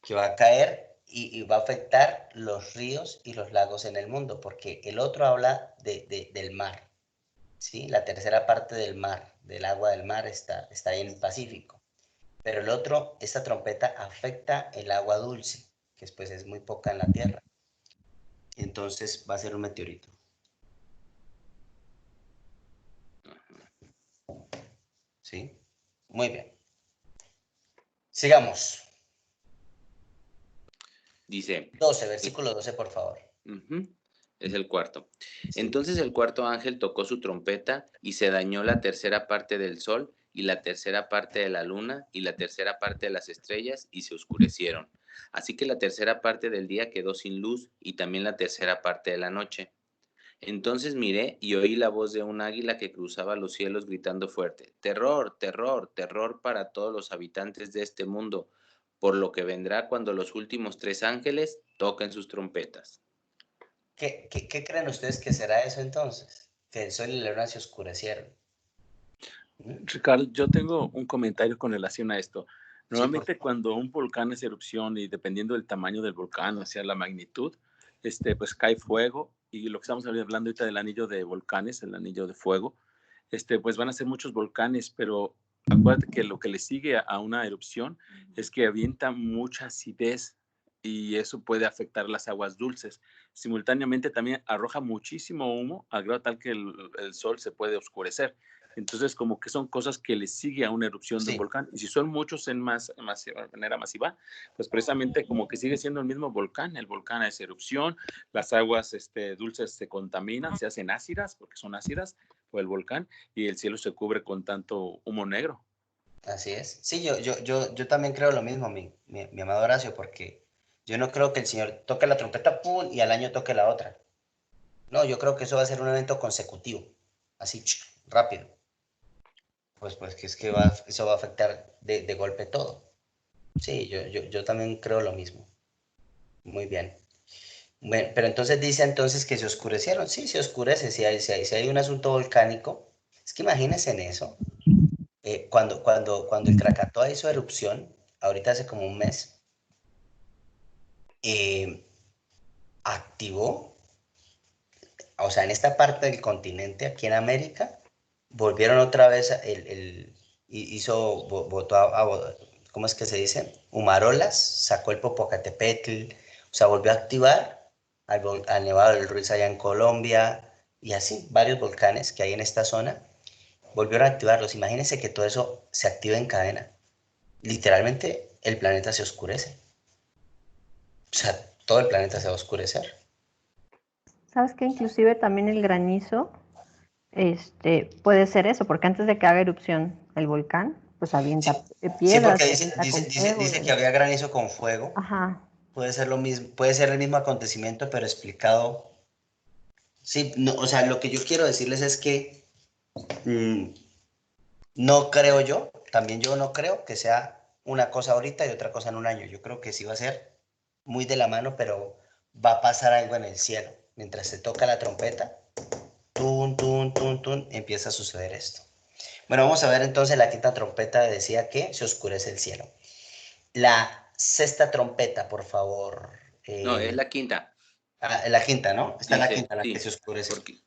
que va a caer y va a afectar los ríos y los lagos en el mundo, porque el otro habla del mar, ¿sí? La tercera parte del mar, del agua del mar está ahí en el Pacífico. Pero el otro, esta trompeta afecta el agua dulce, que después es muy poca en la Tierra. Entonces va a ser un meteorito. ¿Sí? Muy bien. Sigamos. Dice... 12, versículo 12, por favor. Es el cuarto. Sí. Entonces el cuarto ángel tocó su trompeta y se dañó la tercera parte del sol y la tercera parte de la luna y la tercera parte de las estrellas y se oscurecieron. Así que la tercera parte del día quedó sin luz y también la tercera parte de la noche. Entonces miré y oí la voz de un águila que cruzaba los cielos gritando fuerte, terror, terror, terror para todos los habitantes de este mundo, por lo que vendrá cuando los últimos tres ángeles toquen sus trompetas. ¿Qué creen ustedes que será eso entonces? Que el sol y la luna se oscurecieron. Ricardo, yo tengo un comentario con relación a esto. Normalmente Sí, cuando un volcán es erupción y dependiendo del tamaño del volcán, o sea, la magnitud, pues cae fuego y lo que estamos hablando ahorita del anillo de volcanes, el anillo de fuego, pues van a ser muchos volcanes, pero acuérdate que lo que le sigue a una erupción es que avienta mucha acidez y eso puede afectar las aguas dulces. Simultáneamente también arroja muchísimo humo, al grado tal que el sol se puede oscurecer. Entonces, como que son cosas que le sigue a una erupción de un volcán. Y si son muchos de manera masiva, pues precisamente como que sigue siendo el mismo volcán. El volcán es erupción, las aguas dulces se contaminan, se hacen ácidas, porque son ácidas por el volcán, y el cielo se cubre con tanto humo negro. Así es. Sí, yo también creo lo mismo, mi amado Horacio, porque yo no creo que el Señor toque la trompeta, ¡pum!, y al año toque la otra. No, yo creo que eso va a ser un evento consecutivo, así, rápido. Pues que es que eso va a afectar de golpe todo. Sí, yo también creo lo mismo. Muy bien. Bueno, pero entonces dice entonces que se oscurecieron. Sí, se oscurece. Si hay un asunto volcánico, es que imagínense en eso. Cuando el Krakatoa hizo erupción, ahorita hace como un mes, activó, o sea, en esta parte del continente, aquí en América, volvieron otra vez, botó ¿cómo es que se dice? Humarolas, sacó el Popocatépetl, o sea, volvió a activar al Nevado del Ruiz allá en Colombia, y así, varios volcanes que hay en esta zona, volvieron a activarlos. Imagínense que todo eso se activa en cadena. Literalmente, el planeta se oscurece. O sea, todo el planeta se va a oscurecer. ¿Sabes qué? Inclusive también el granizo puede ser eso, porque antes de que haga erupción el volcán, pues avienta piedras. Sí, porque dice que había granizo con fuego. Ajá. Puede ser lo mismo, puede ser el mismo acontecimiento, pero explicado. Sí, no, o sea, lo que yo quiero decirles es que no creo también yo no creo que sea una cosa ahorita y otra cosa en un año. Yo creo que sí va a ser muy de la mano, pero va a pasar algo en el cielo. mientras se toca la trompeta, tun, tun, tun, tun, empieza a suceder esto. Bueno, vamos a ver entonces la quinta trompeta, decía que se oscurece el cielo. La sexta trompeta, por favor. No, es la quinta. La quinta, ¿no? Está Dice, la quinta, la sí, que se oscurece. Porque,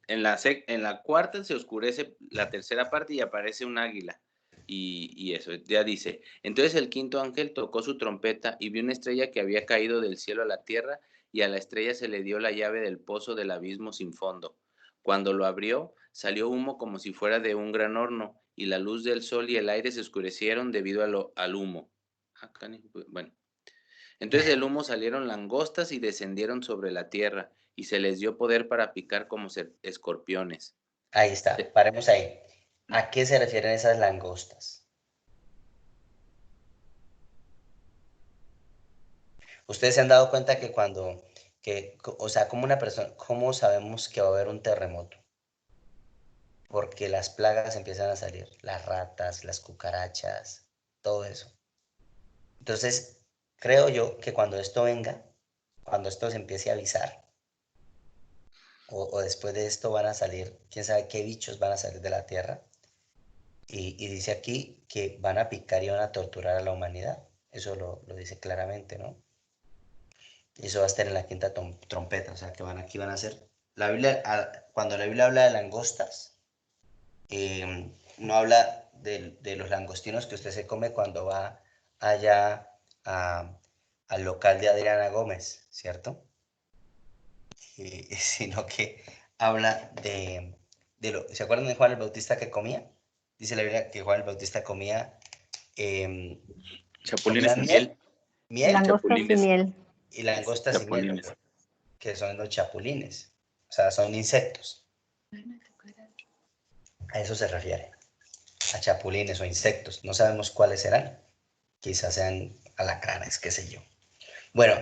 en la cuarta se oscurece la tercera parte y aparece un águila. Y eso, ya dice. Entonces el quinto ángel tocó su trompeta y vio una estrella que había caído del cielo a la tierra, y a la estrella se le dio la llave del pozo del abismo sin fondo. Cuando lo abrió, salió humo como si fuera de un gran horno, y la luz del sol y el aire se oscurecieron debido al humo. Bueno. Entonces del humo salieron langostas y descendieron sobre la tierra, y se les dio poder para picar como escorpiones. Ahí está, paremos ahí. ¿A qué se refieren esas langostas? Ustedes se han dado cuenta que o sea, como una persona, ¿cómo sabemos que va a haber un terremoto? Porque las plagas empiezan a salir, las ratas, las cucarachas, todo eso. Entonces, creo yo que cuando esto venga, cuando esto se empiece a avisar, o después de esto van a salir, quién sabe qué bichos van a salir de la tierra, y dice aquí que van a picar y van a torturar a la humanidad. Eso lo dice claramente, ¿no? Eso va a estar en la quinta trompeta, o sea, que aquí van a hacer... La Biblia, cuando la Biblia habla de langostas, no habla de los langostinos que usted se come cuando va allá al local de Adriana Gómez, ¿cierto? Sino que habla ¿se acuerdan de Juan el Bautista que comía? Dice la Biblia que Juan el Bautista comía chapulines y miel. Langostas y miel. Y langostas y miel, que son los chapulines. O sea, son insectos. A eso se refiere. A chapulines o insectos. No sabemos cuáles serán. Quizás sean alacranes, qué sé yo. Bueno,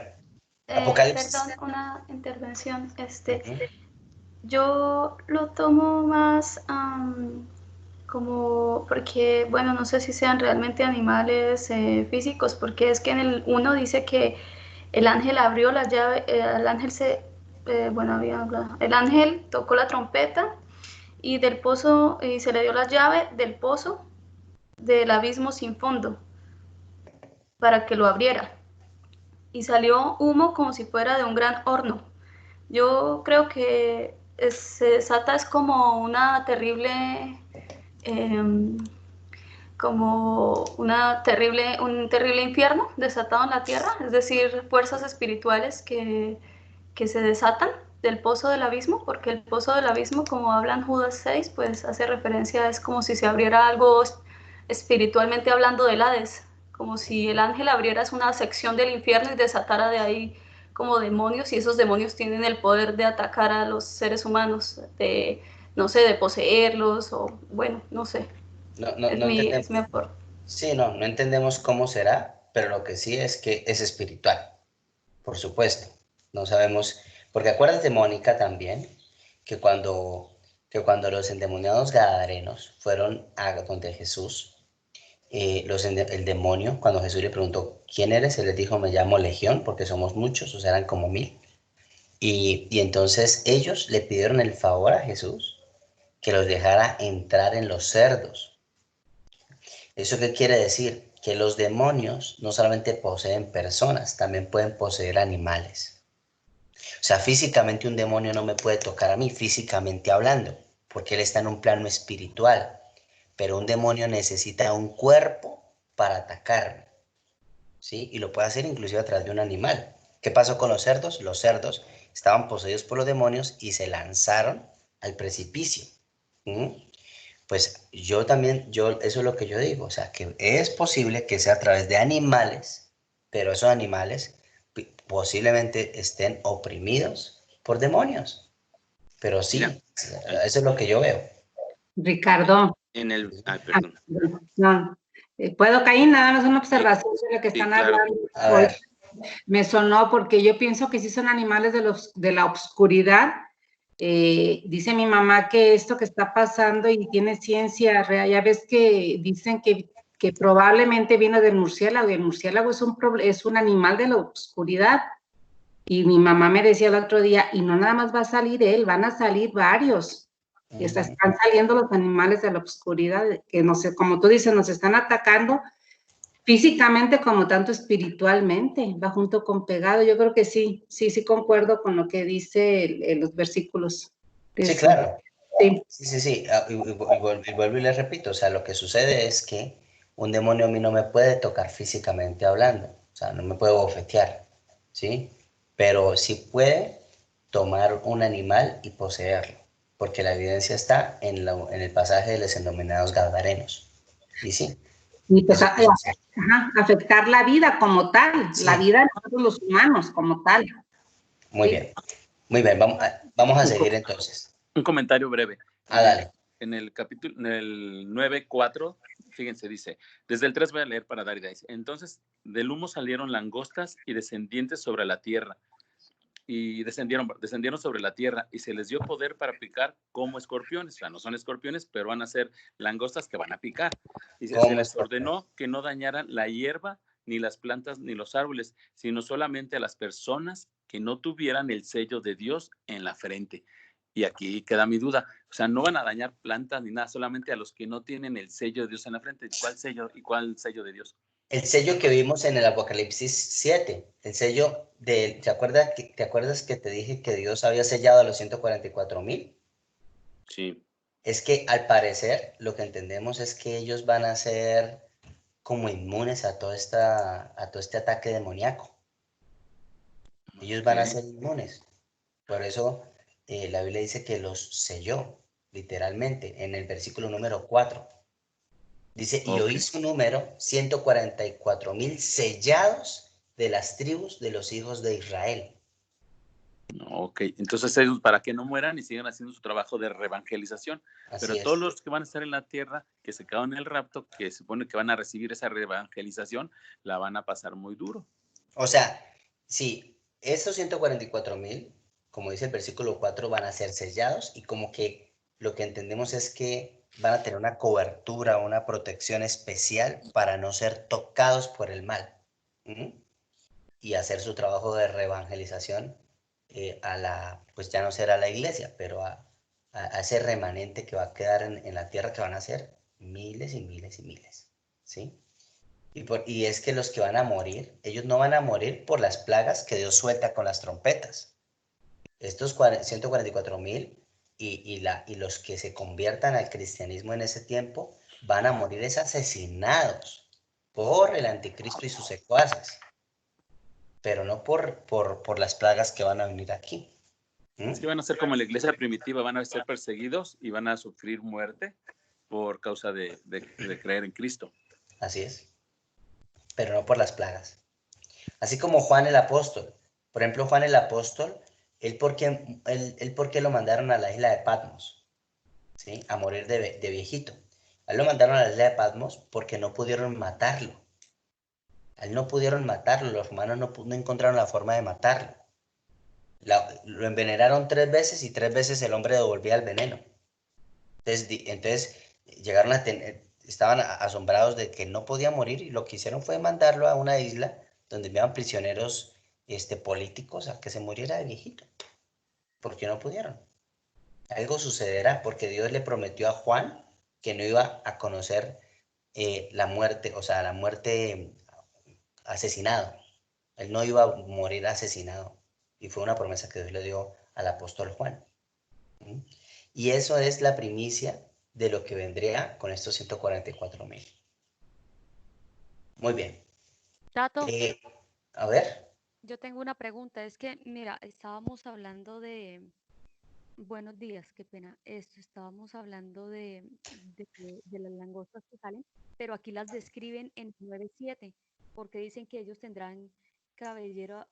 Apocalipsis. Perdón, una intervención. Yo lo tomo más como porque, bueno, no sé si sean realmente animales físicos, porque es que en el 1 dice que el ángel abrió la llave, el ángel tocó la trompeta y del pozo, y se le dio la llave del pozo del abismo sin fondo para que lo abriera. Y salió humo como si fuera de un gran horno. Yo creo que se desata es como una terrible, un terrible infierno desatado en la tierra, es decir, fuerzas espirituales que se desatan del pozo del abismo, porque el pozo del abismo, como habla en Judas 6, pues hace referencia, es como si se abriera algo espiritualmente hablando del Hades, como si el ángel abriera una sección del infierno y desatara de ahí como demonios, y esos demonios tienen el poder de atacar a los seres humanos, no sé, de poseerlos, o bueno, no sé. Es mi aporte. Sí, no entendemos cómo será, pero lo que sí es que es espiritual, por supuesto. No sabemos, porque acuérdate, Mónica, también, que cuando los endemoniados gadarenos fueron a donde Jesús, el demonio, cuando Jesús le preguntó, ¿quién eres? Él les dijo, me llamo Legión, porque somos muchos, o sea, eran como 1000. Y entonces ellos le pidieron el favor a Jesús que los dejara entrar en los cerdos. ¿Eso qué quiere decir? Que los demonios no solamente poseen personas, también pueden poseer animales. O sea, físicamente un demonio no me puede tocar a mí, físicamente hablando, porque él está en un plano espiritual. Pero un demonio necesita un cuerpo para atacarme, ¿sí? Y lo puede hacer inclusive a través de un animal. ¿Qué pasó con los cerdos? Los cerdos estaban poseídos por los demonios y se lanzaron al precipicio. Pues eso es lo que yo digo, o sea, que es posible que sea a través de animales, pero esos animales posiblemente estén oprimidos por demonios. Pero sí, mira, eso es lo que yo veo. Ricardo. Perdón. No, ¿puedo caer? Nada más una observación de lo que están hablando hoy. Me sonó porque yo pienso que sí son animales de la oscuridad. Dice mi mamá que esto que está pasando y tiene ciencia real, ya ves que dicen que probablemente viene del murciélago, y el murciélago es un animal de la oscuridad. Y mi mamá me decía el otro día, y no nada más va a salir él, van a salir varios. Y están saliendo los animales de la oscuridad, que no sé, como tú dices, nos están atacando físicamente como tanto espiritualmente, va junto con pegado. Yo creo que sí concuerdo con lo que dice los versículos. Sí, claro. Sí. Sí. Y vuelvo y les repito, o sea, lo que sucede es que un demonio a mí no me puede tocar físicamente hablando, o sea, no me puede bofetear, ¿sí? Pero sí puede tomar un animal y poseerlo, porque la evidencia está en el pasaje de los endemoniados gadarenos. ¿Y sí? Y pues, afectar la vida como tal, sí. La vida de nosotros los humanos como tal. Muy bien, vamos a seguir entonces. Un comentario breve. Dale. En el capítulo, en el 9:4, fíjense, dice, desde el 3 voy a leer para dar ideas. Entonces, del humo salieron langostas y descendientes sobre la tierra. Y descendieron sobre la tierra y se les dio poder para picar como escorpiones. O sea, no son escorpiones, pero van a ser langostas que van a picar. Y se les ordenó que no dañaran la hierba, ni las plantas, ni los árboles, sino solamente a las personas que no tuvieran el sello de Dios en la frente. Y aquí queda mi duda. O sea, no van a dañar plantas ni nada, solamente a los que no tienen el sello de Dios en la frente. ¿Cuál sello de Dios? El sello que vimos en el Apocalipsis 7, el sello de, ¿te acuerdas que te dije que Dios había sellado a los 144,000? Sí. Es que al parecer lo que entendemos es que ellos van a ser como inmunes a todo este ataque demoníaco. Ellos van a ser inmunes. Por eso la Biblia dice que los selló, literalmente, en el versículo número 4. Dice, y oí su número, 144,000 sellados de las tribus de los hijos de Israel. Ok, entonces ellos para que no mueran y sigan haciendo su trabajo de reevangelización. Pero todos los que van a estar en la tierra, que se quedaron en el rapto, que se supone que van a recibir esa reevangelización, la van a pasar muy duro. O sea, sí, esos 144,000, como dice el versículo 4, van a ser sellados y como que lo que entendemos es que van a tener una cobertura, una protección especial para no ser tocados por el mal. Y hacer su trabajo de reevangelización pues ya no será la iglesia, pero a ese remanente que va a quedar en la tierra, que van a ser miles y miles y miles, ¿sí? Y es que los que van a morir, ellos no van a morir por las plagas que Dios suelta con las trompetas. Estos 144,000 y los que se conviertan al cristianismo en ese tiempo van a morir asesinados por el anticristo y sus secuaces, pero no por las plagas que van a venir aquí. Es que van a ser como la iglesia primitiva, van a ser perseguidos y van a sufrir muerte por causa de creer en Cristo. Así es, pero no por las plagas. Así como Juan el apóstol. Por ejemplo, Juan el apóstol, él por qué lo mandaron a la isla de Patmos, ¿sí? A morir de viejito. A él lo mandaron a la isla de Patmos porque no pudieron matarlo. A él no pudieron matarlo, los romanos no encontraron la forma de matarlo. Lo envenenaron 3 veces y 3 veces el hombre devolvía el veneno. Entonces llegaron estaban asombrados de que no podía morir y lo que hicieron fue mandarlo a una isla donde enviaban prisioneros políticos a que se muriera de viejito, porque no pudieron. Algo sucederá porque Dios le prometió a Juan que no iba a conocer la muerte, o sea, la muerte asesinado. Él no iba a morir asesinado. Y fue una promesa que Dios le dio al apóstol Juan. Y eso es la primicia de lo que vendría con estos 144,000. Muy bien. Tato, a ver. yo tengo una pregunta. Es que, mira, estábamos hablando de... Buenos días, qué pena. Estábamos hablando de las langostas que salen, pero aquí las describen en 9:7, porque dicen que ellos tendrán cabello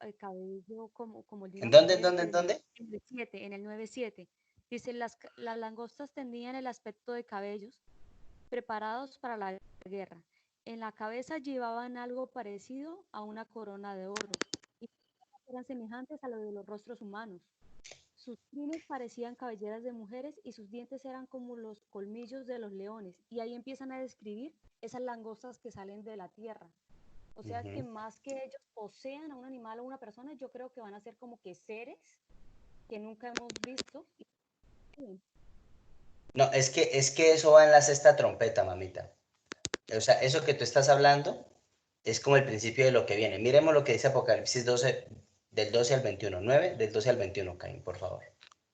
como el de ¿En una dónde, mujer. dónde? En el 9:7. Dice, las langostas tenían el aspecto de cabellos preparados para la guerra. En la cabeza llevaban algo parecido a una corona de oro y eran semejantes a lo de los rostros humanos. Sus crines parecían cabelleras de mujeres y sus dientes eran como los colmillos de los leones. Y ahí empiezan a describir esas langostas que salen de la tierra. O sea que más que ellos posean a un animal o una persona, yo creo que van a ser como que seres que nunca hemos visto. No, es que eso va en la sexta trompeta, mamita. O sea, eso que tú estás hablando es como el principio de lo que viene. Miremos lo que dice Apocalipsis 12, del 12 al 21. 9, del 12 al 21, Caín, por favor.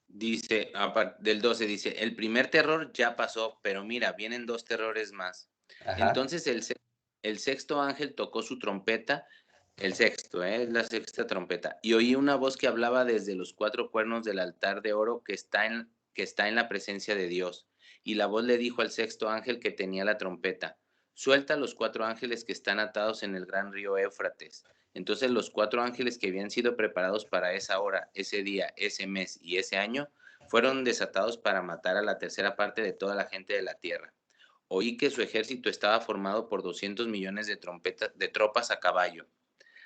Dice, del 12, dice, el primer terror ya pasó, pero mira, vienen 2 terrores más. Ajá. Entonces el sexto ángel tocó su trompeta, el sexto, es la sexta trompeta, y oí una voz que hablaba desde los 4 cuernos del altar de oro que está en la presencia de Dios. Y la voz le dijo al sexto ángel que tenía la trompeta, suelta los 4 ángeles que están atados en el gran río Éufrates. Entonces los 4 ángeles que habían sido preparados para esa hora, ese día, ese mes y ese año, fueron desatados para matar a la tercera parte de toda la gente de la tierra. Oí que su ejército estaba formado por 200 millones de tropas a caballo.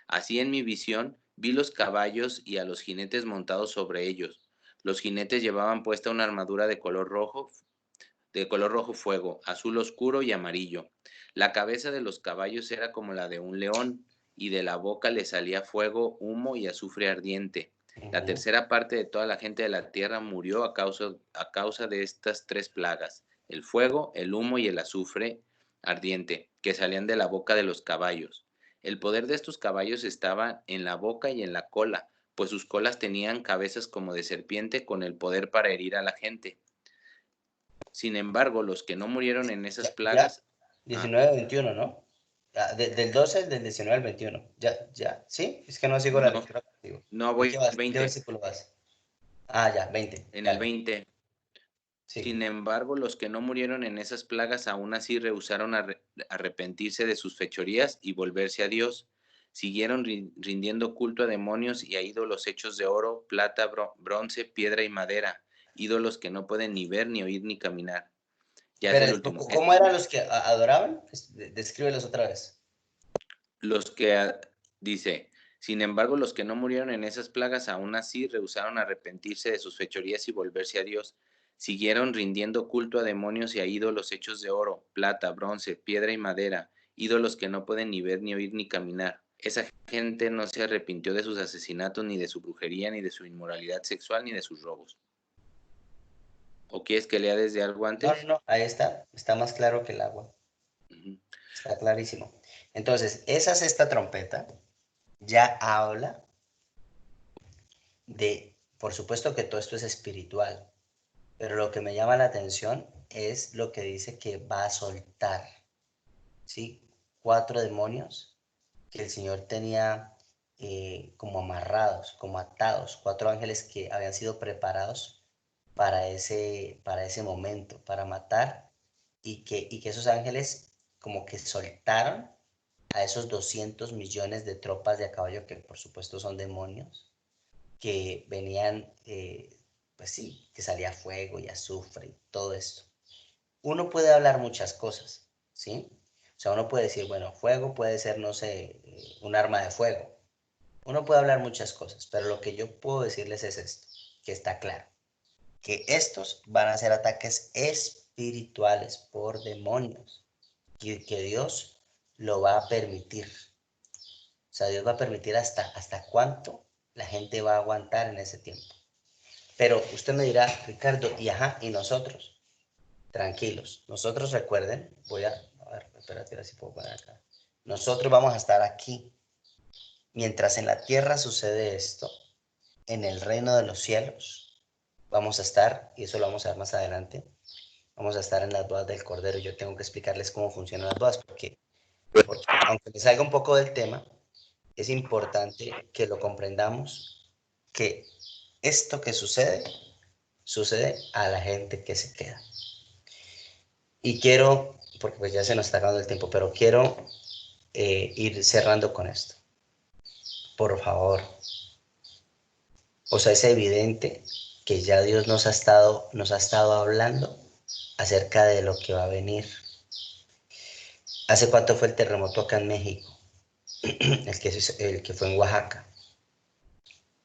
Así en mi visión vi los caballos y a los jinetes montados sobre ellos. Los jinetes llevaban puesta una armadura de color rojo fuego, azul oscuro y amarillo. La cabeza de los caballos era como la de un león, y de la boca le salía fuego, humo y azufre ardiente. La tercera parte de toda la gente de la tierra murió a causa de estas 3 plagas, el fuego, el humo y el azufre ardiente, que salían de la boca de los caballos. El poder de estos caballos estaba en la boca y en la cola, pues sus colas tenían cabezas como de serpiente con el poder para herir a la gente. Sin embargo, los que no murieron en esas plagas... 19-21, ¿no? Del 12, del 19 al 21. Ya, ¿sí? Es que no sigo la lectura contigo. No, voy al 20. ¿Qué versículo vas? Ya, 20. En dale. el 20. Sí. Sin embargo, los que no murieron en esas plagas aún así rehusaron arrepentirse de sus fechorías y volverse a Dios. Siguieron rindiendo culto a demonios y a ídolos hechos de oro, plata, bronce, piedra y madera, ídolos que no pueden ni ver, ni oír, ni caminar. ¿Cómo eran los que adoraban? Descríbelos otra vez. Dice, sin embargo, los que no murieron en esas plagas aún así rehusaron arrepentirse de sus fechorías y volverse a Dios. Siguieron rindiendo culto a demonios y a ídolos hechos de oro, plata, bronce, piedra y madera, ídolos que no pueden ni ver, ni oír, ni caminar. Esa gente no se arrepintió de sus asesinatos, ni de su brujería, ni de su inmoralidad sexual, ni de sus robos. ¿O quieres que lea desde algo antes? No, ahí está más claro que el agua. Está clarísimo. Entonces, esa sexta trompeta ya habla de, por supuesto que todo esto es espiritual, pero lo que me llama la atención es lo que dice que va a soltar, ¿sí? 4 demonios que el Señor tenía como amarrados, como atados, 4 ángeles que habían sido preparados para ese momento, para matar, y que esos ángeles como que soltaron a esos 200 millones de tropas de a caballo, que por supuesto son demonios, que venían, pues sí, que salía fuego y azufre y todo esto. Uno puede hablar muchas cosas, ¿sí? O sea, uno puede decir, bueno, fuego puede ser, no sé, un arma de fuego. Uno puede hablar muchas cosas, pero lo que yo puedo decirles es esto, que está claro, que estos van a ser ataques espirituales por demonios, y que Dios lo va a permitir. O sea, Dios va a permitir hasta cuánto la gente va a aguantar en ese tiempo. Pero usted me dirá, Ricardo, y nosotros, tranquilos, nosotros recuerden, a ver, espérate, a ver si puedo poner acá. Nosotros vamos a estar aquí. Mientras en la tierra sucede esto, en el reino de los cielos, vamos a estar, y eso lo vamos a ver más adelante, vamos a estar en las bodas del Cordero. Yo tengo que explicarles cómo funcionan las bodas, porque aunque me salga un poco del tema, es importante que lo comprendamos, que esto que sucede a la gente que se queda. Y quiero, porque pues ya se nos está acabando el tiempo, pero quiero ir cerrando con esto. Por favor. O sea, es evidente que ya Dios nos ha estado hablando acerca de lo que va a venir. ¿Hace cuánto fue el terremoto acá en México? El que fue en Oaxaca.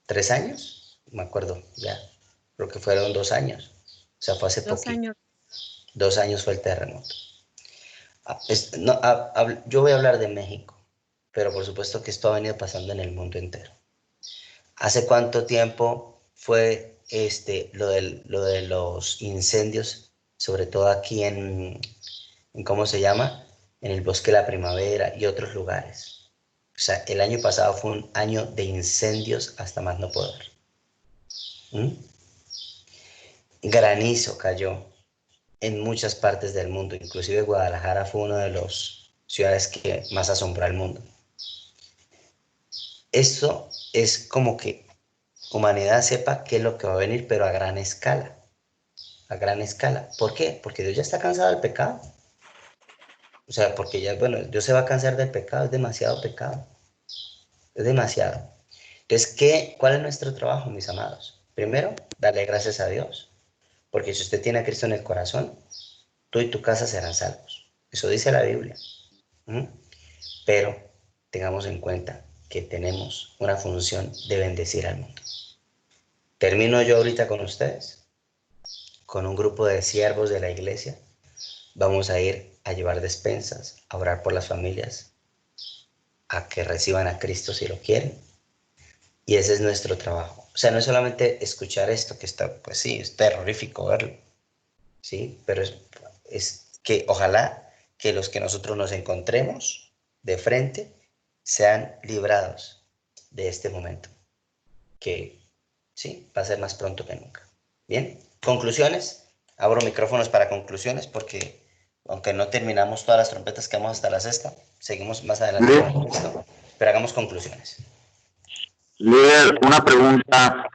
¿3 años? Me acuerdo, ya. Creo que fueron 2 años. O sea, fue hace poco. 2 años. 2 años fue el terremoto. Yo voy a hablar de México, pero por supuesto que esto ha venido pasando en el mundo entero. ¿Hace cuánto tiempo fue lo de los incendios, sobre todo aquí en ¿cómo se llama? En el Bosque de la Primavera y otros lugares? O sea, el año pasado fue un año de incendios hasta más no poder. Granizo cayó en muchas partes del mundo, inclusive Guadalajara fue una de las ciudades que más asombró al mundo. Esto es como que humanidad sepa qué es lo que va a venir, pero a gran escala. A gran escala. ¿Por qué? Porque Dios ya está cansado del pecado. O sea, porque ya, bueno, Dios se va a cansar del pecado, es demasiado pecado. Es demasiado. Entonces, ¿cuál es nuestro trabajo, mis amados? Primero, darle gracias a Dios. Porque si usted tiene a Cristo en el corazón, tú y tu casa serán salvos. Eso dice la Biblia. Pero tengamos en cuenta que tenemos una función de bendecir al mundo. Termino yo ahorita con ustedes, con un grupo de siervos de la iglesia. Vamos a ir a llevar despensas, a orar por las familias, a que reciban a Cristo si lo quieren. Y ese es nuestro trabajo. O sea, no es solamente escuchar esto, que está, pues sí, es terrorífico verlo, ¿sí? Pero es que ojalá que los que nosotros nos encontremos de frente sean librados de este momento, que sí, va a ser más pronto que nunca. Bien, conclusiones. Abro micrófonos para conclusiones porque aunque no terminamos todas las trompetas, quedamos hasta la sexta, seguimos más adelante con el texto, pero hagamos conclusiones. Líder, una pregunta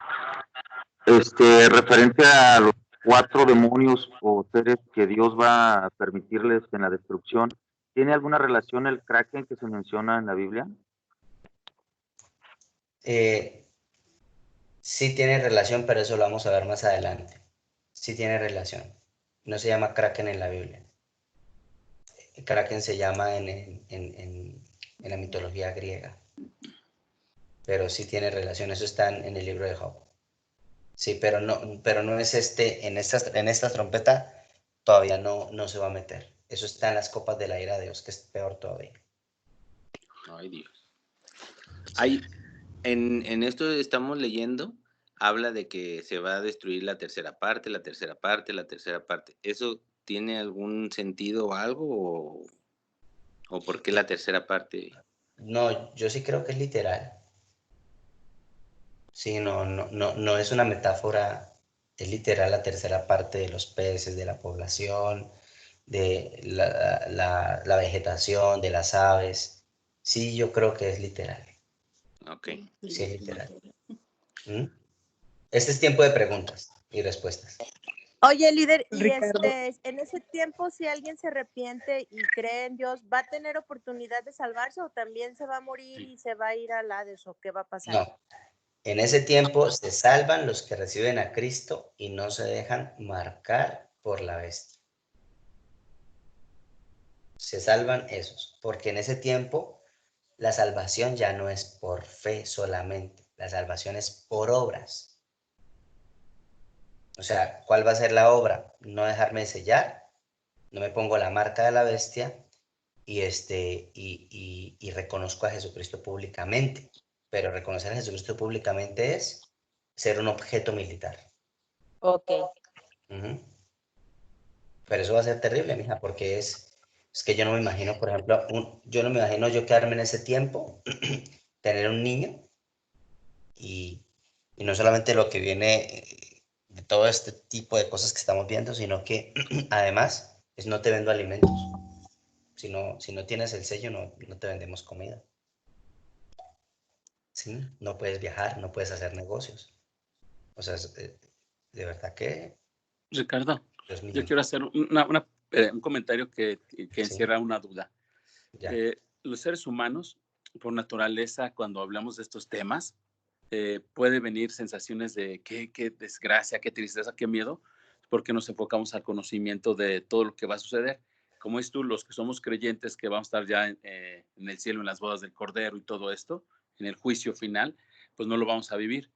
referente a los 4 demonios o seres que Dios va a permitirles en la destrucción. ¿Tiene alguna relación el Kraken que se menciona en la Biblia? Sí tiene relación, pero eso lo vamos a ver más adelante. Sí tiene relación. No se llama Kraken en la Biblia. Kraken se llama en la mitología griega. Pero sí tiene relación. Eso está en el libro de Job. Sí, pero no es en esta trompeta todavía no se va a meter. Eso está en las copas de la ira de Dios, que es peor todavía. Ay, Dios. Hay, en esto estamos leyendo, habla de que se va a destruir la tercera parte. ¿Eso tiene algún sentido o algo? ¿O por qué la tercera parte? No, yo sí creo que es literal. Sí, no es una metáfora, es literal la tercera parte de los peces, de la población, de la vegetación, de las aves. Sí, yo creo que es literal. Ok. Sí, es literal. Este es tiempo de preguntas y respuestas. Oye, líder, y Ricardo. en ese tiempo, si alguien se arrepiente y cree en Dios, ¿va a tener oportunidad de salvarse o también se va a morir y se va a ir al Hades o qué va a pasar? No, en ese tiempo se salvan los que reciben a Cristo y no se dejan marcar por la bestia. Se salvan esos, porque en ese tiempo la salvación ya no es por fe solamente, la salvación es por obras. O sea, ¿cuál va a ser la obra? No dejarme sellar, no me pongo la marca de la bestia y reconozco a Jesucristo públicamente. Pero reconocer a Jesucristo públicamente es ser un objeto militar. Ok. Pero eso va a ser terrible, mija, porque es que yo no me imagino, por ejemplo, yo no me imagino yo quedarme en ese tiempo, tener un niño y no solamente lo que viene de todo este tipo de cosas que estamos viendo, sino que además no te vendo alimentos. Si no tienes el sello, no te vendemos comida. ¿Sí? No puedes viajar, no puedes hacer negocios. O sea, de verdad que... Ricardo, yo quiero hacer un comentario que encierra una duda. Los seres humanos, por naturaleza, cuando hablamos de estos temas, puede venir sensaciones de qué desgracia, qué tristeza, qué miedo, porque nos enfocamos al conocimiento de todo lo que va a suceder. Como es tú, los que somos creyentes, que vamos a estar ya en el cielo, en las bodas del Cordero y todo esto, en el juicio final, pues no lo vamos a vivir.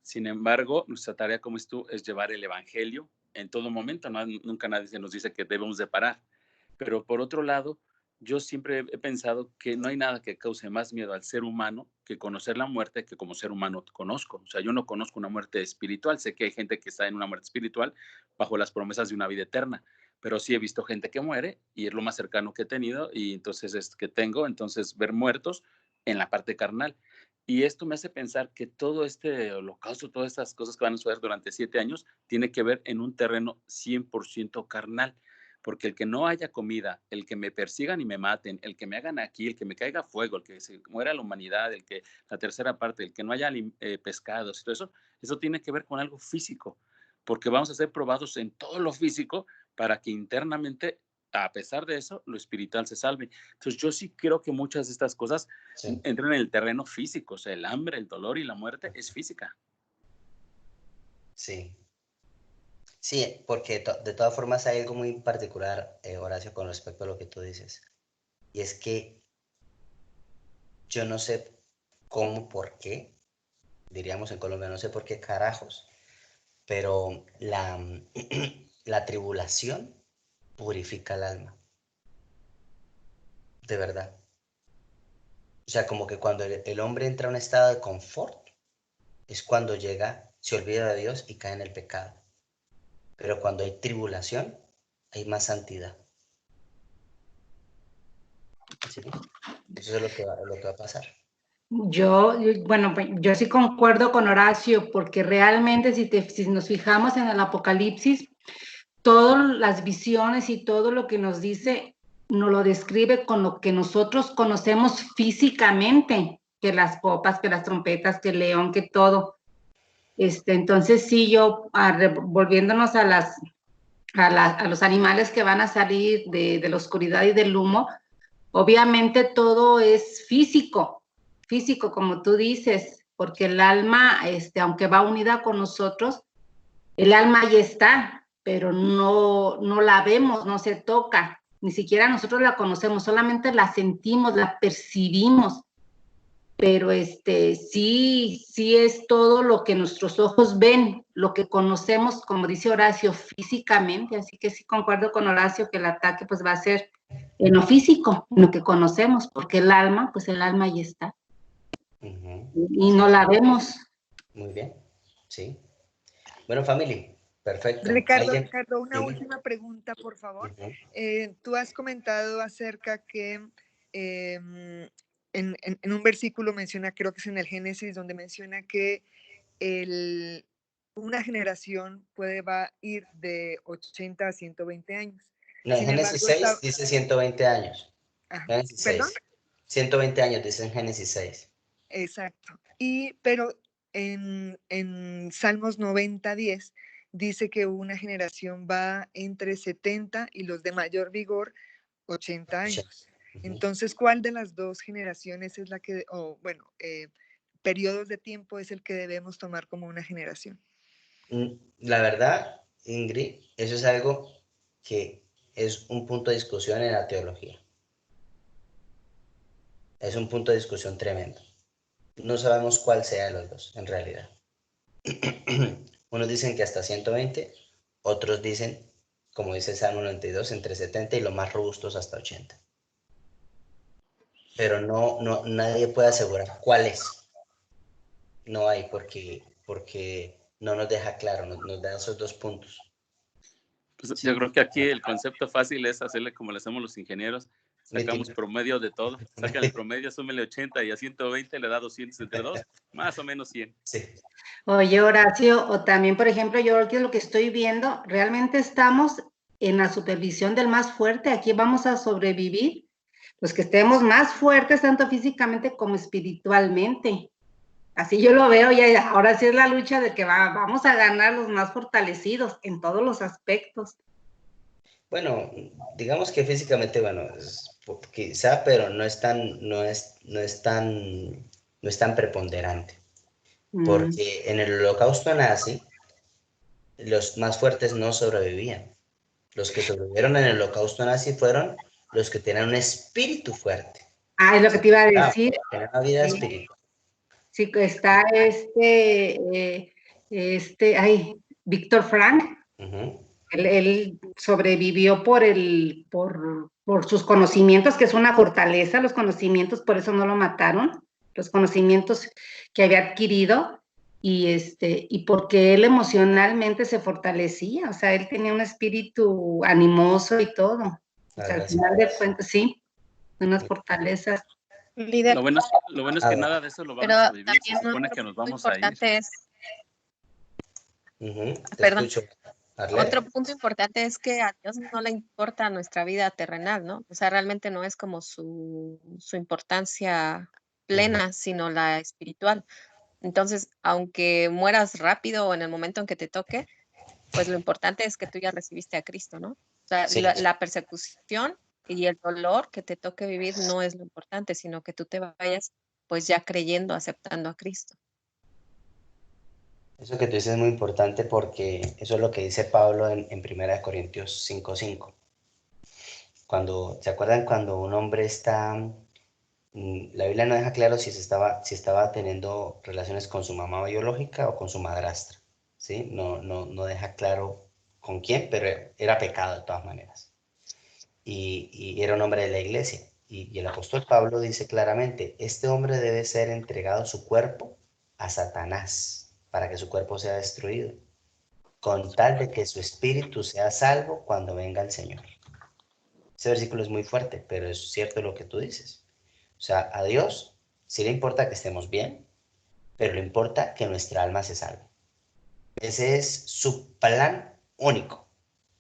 Sin embargo, nuestra tarea, como es tú, es llevar el evangelio en todo momento. Nunca nadie nos dice que debemos de parar. Pero por otro lado, yo siempre he pensado que no hay nada que cause más miedo al ser humano que conocer la muerte, que como ser humano conozco. O sea, yo no conozco una muerte espiritual. Sé que hay gente que está en una muerte espiritual bajo las promesas de una vida eterna, pero sí he visto gente que muere y es lo más cercano que he tenido y entonces es que tengo, entonces ver muertos en la parte carnal. Y esto me hace pensar que todo este holocausto, todas estas cosas que van a suceder durante 7 años, tiene que ver en un terreno 100% carnal. Porque el que no haya comida, el que me persigan y me maten, el que me hagan aquí, el que me caiga fuego, el que se muera la humanidad, el que la tercera parte, el que no haya pescados y todo eso tiene que ver con algo físico, porque vamos a ser probados en todo lo físico para que internamente, a pesar de eso, lo espiritual se salve. Entonces yo sí creo que muchas de estas cosas entran en el terreno físico, o sea, el hambre, el dolor y la muerte es física. Sí. Sí, porque de todas formas hay algo muy particular, Horacio, con respecto a lo que tú dices. Y es que yo no sé cómo, por qué, diríamos en Colombia, no sé por qué carajos, pero la tribulación purifica el alma. De verdad. O sea, como que cuando el hombre entra a un estado de confort, es cuando se olvida de Dios y cae en el pecado. Pero cuando hay tribulación, hay más santidad. ¿Sí? Eso es lo que va a pasar. Bueno, yo sí concuerdo con Horacio, porque realmente si nos fijamos en el Apocalipsis, todas las visiones y todo lo que nos dice, nos lo describe con lo que nosotros conocemos físicamente, que las copas, que las trompetas, que el león, que todo. Entonces sí, volviéndonos a los animales que van a salir de la oscuridad y del humo, obviamente todo es físico, como tú dices, porque el alma, aunque va unida con nosotros, el alma ahí está, pero no la vemos, no se toca, ni siquiera nosotros la conocemos, solamente la sentimos, la percibimos, pero sí es todo lo que nuestros ojos ven, lo que conocemos, como dice Horacio, físicamente, así que sí concuerdo con Horacio que el ataque pues va a ser en lo físico, en lo que conocemos, porque el alma, pues el alma ahí está. Y no la vemos. Muy bien, sí. Bueno, familia, perfecto. Ricardo, una última pregunta, por favor. Tú has comentado acerca que en un versículo menciona, creo que es en el Génesis, donde menciona que una generación va a ir de 80 a 120 años. No, en Génesis 6 dice 120 años. Génesis 6. ¿Perdón? 120 años dice en Génesis 6. Exacto. Pero en Salmos 90:10 dice que una generación va entre 70 y los de mayor vigor, 80 años. Entonces, ¿cuál de las dos generaciones es la que, periodos de tiempo es el que debemos tomar como una generación? La verdad, Ingrid, eso es algo que es un punto de discusión en la teología. Es un punto de discusión tremendo. No sabemos cuál sea de los dos, en realidad. Unos dicen que hasta 120, otros dicen, como dice el Salmo 92, entre 70 y los más robustos hasta 80. Pero nadie puede asegurar cuál es. No hay, porque no nos deja claro, nos da esos dos puntos. Pues yo creo que aquí el concepto fácil es hacerle como le hacemos los ingenieros, sacamos promedio de todo, sacan el promedio, súmele 80 y a 120 le da 200 entre 2, más o menos 100. Sí. Oye, Horacio, o también, por ejemplo, yo aquí lo que estoy viendo, realmente estamos en la supervisión del más fuerte, aquí vamos a sobrevivir, los que estemos más fuertes, tanto físicamente como espiritualmente. Así yo lo veo, y ahora sí es la lucha de que vamos a ganar los más fortalecidos en todos los aspectos. Bueno, digamos que físicamente, bueno, quizá, pero no es tan preponderante. Porque en el holocausto nazi, los más fuertes no sobrevivían. Los que sobrevivieron en el holocausto nazi fueron los que tenían un espíritu fuerte. Ah, es lo que te iba a decir. Tenían una vida espiritual. Sí, está Víctor Frank, Él sobrevivió por sus conocimientos, que es una fortaleza, los conocimientos, por eso no lo mataron, los conocimientos que había adquirido, y porque él emocionalmente se fortalecía, o sea, él tenía un espíritu animoso y todo. O sea, al final de cuentas, sí, unas fortalezas. Líder. Lo bueno es que nada de eso lo vamos a vivir, se supone que nos vamos a ir. Perdón. Otro punto importante es que a Dios no le importa nuestra vida terrenal, ¿no? O sea, realmente no es como su importancia plena, sino la espiritual. Entonces, aunque mueras rápido o en el momento en que te toque, pues lo importante es que tú ya recibiste a Cristo, ¿no? O sea, Sí. la persecución y el dolor que te toque vivir no es lo importante, sino que tú te vayas pues ya creyendo, aceptando a Cristo. Eso que tú dices es muy importante porque eso es lo que dice Pablo en 1 Corintios 5:5. ¿Se acuerdan cuando un hombre está, la Biblia no deja claro si estaba teniendo relaciones con su mamá biológica o con su madrastra, ¿sí? No deja claro con quién, pero era pecado de todas maneras. Y era un hombre de la iglesia. Y el apóstol Pablo dice claramente, este hombre debe ser entregado su cuerpo a Satanás para que su cuerpo sea destruido, con tal de que su espíritu sea salvo cuando venga el Señor. Ese versículo es muy fuerte, pero es cierto lo que tú dices. O sea, a Dios sí le importa que estemos bien, pero le importa que nuestra alma se salve. Ese es su plan único,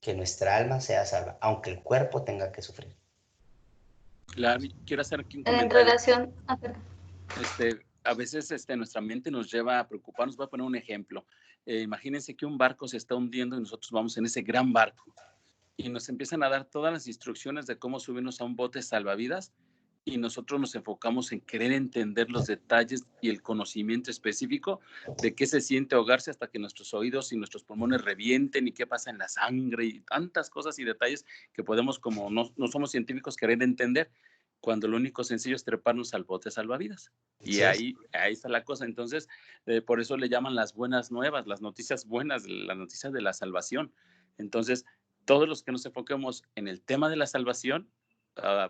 que nuestra alma sea salva, aunque el cuerpo tenga que sufrir. Quiero hacer aquí un En comentario. relación... A veces nuestra mente nos lleva a preocuparnos. Voy a poner un ejemplo. Imagínense que un barco se está hundiendo y nosotros vamos en ese gran barco y nos empiezan a dar todas las instrucciones de cómo subirnos a un bote salvavidas y nosotros nos enfocamos en querer entender los detalles y el conocimiento específico de qué se siente ahogarse hasta que nuestros oídos y nuestros pulmones revienten y qué pasa en la sangre y tantas cosas y detalles que podemos, como no somos científicos, querer entender, cuando lo único sencillo es treparnos al bote salvavidas. Y Sí. ahí está la cosa. Entonces, por eso le llaman las buenas nuevas, las noticias buenas, las noticias de la salvación. Entonces, todos los que nos enfoquemos en el tema de la salvación,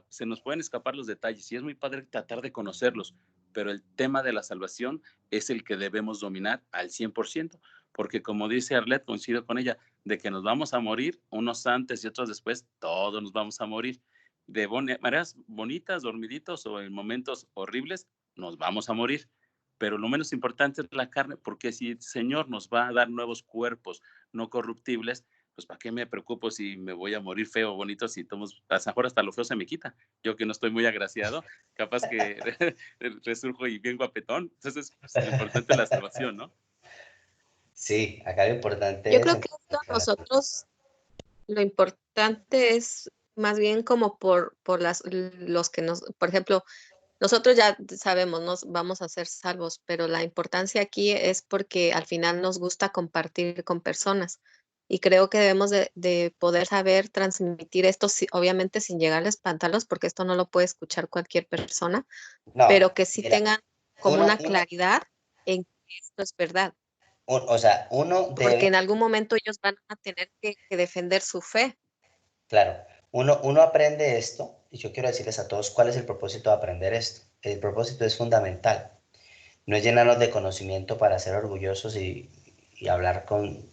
se nos pueden escapar los detalles y es muy padre tratar de conocerlos, pero el tema de la salvación es el que debemos dominar al 100%, porque como dice Arlette, coincido con ella, de que nos vamos a morir, unos antes y otros después, todos nos vamos a morir. De maneras bonitas, dormiditos o en momentos horribles, nos vamos a morir. Pero lo menos importante es la carne, porque si el Señor nos va a dar nuevos cuerpos no corruptibles, pues ¿para qué me preocupo si me voy a morir feo o bonito? Si a lo mejor hasta lo feo se me quita. Yo que no estoy muy agraciado, capaz que resurjo y bien guapetón. Entonces, pues, lo importante es la salvación, ¿no? Sí, acá lo importante Yo es... creo que nosotros lo importante es más bien como por los que por ejemplo, nosotros ya sabemos, nos vamos a ser salvos, pero la importancia aquí es porque al final nos gusta compartir con personas y creo que debemos de poder saber transmitir esto, obviamente sin llegar a espantarlos, porque esto no lo puede escuchar cualquier persona, pero que sí tengan como una claridad en que esto es verdad. O sea, uno debe... Porque en algún momento ellos van a tener que defender su fe. Claro, uno aprende esto, y yo quiero decirles a todos cuál es el propósito de aprender esto. El propósito es fundamental. No es llenarnos de conocimiento para ser orgullosos y hablar con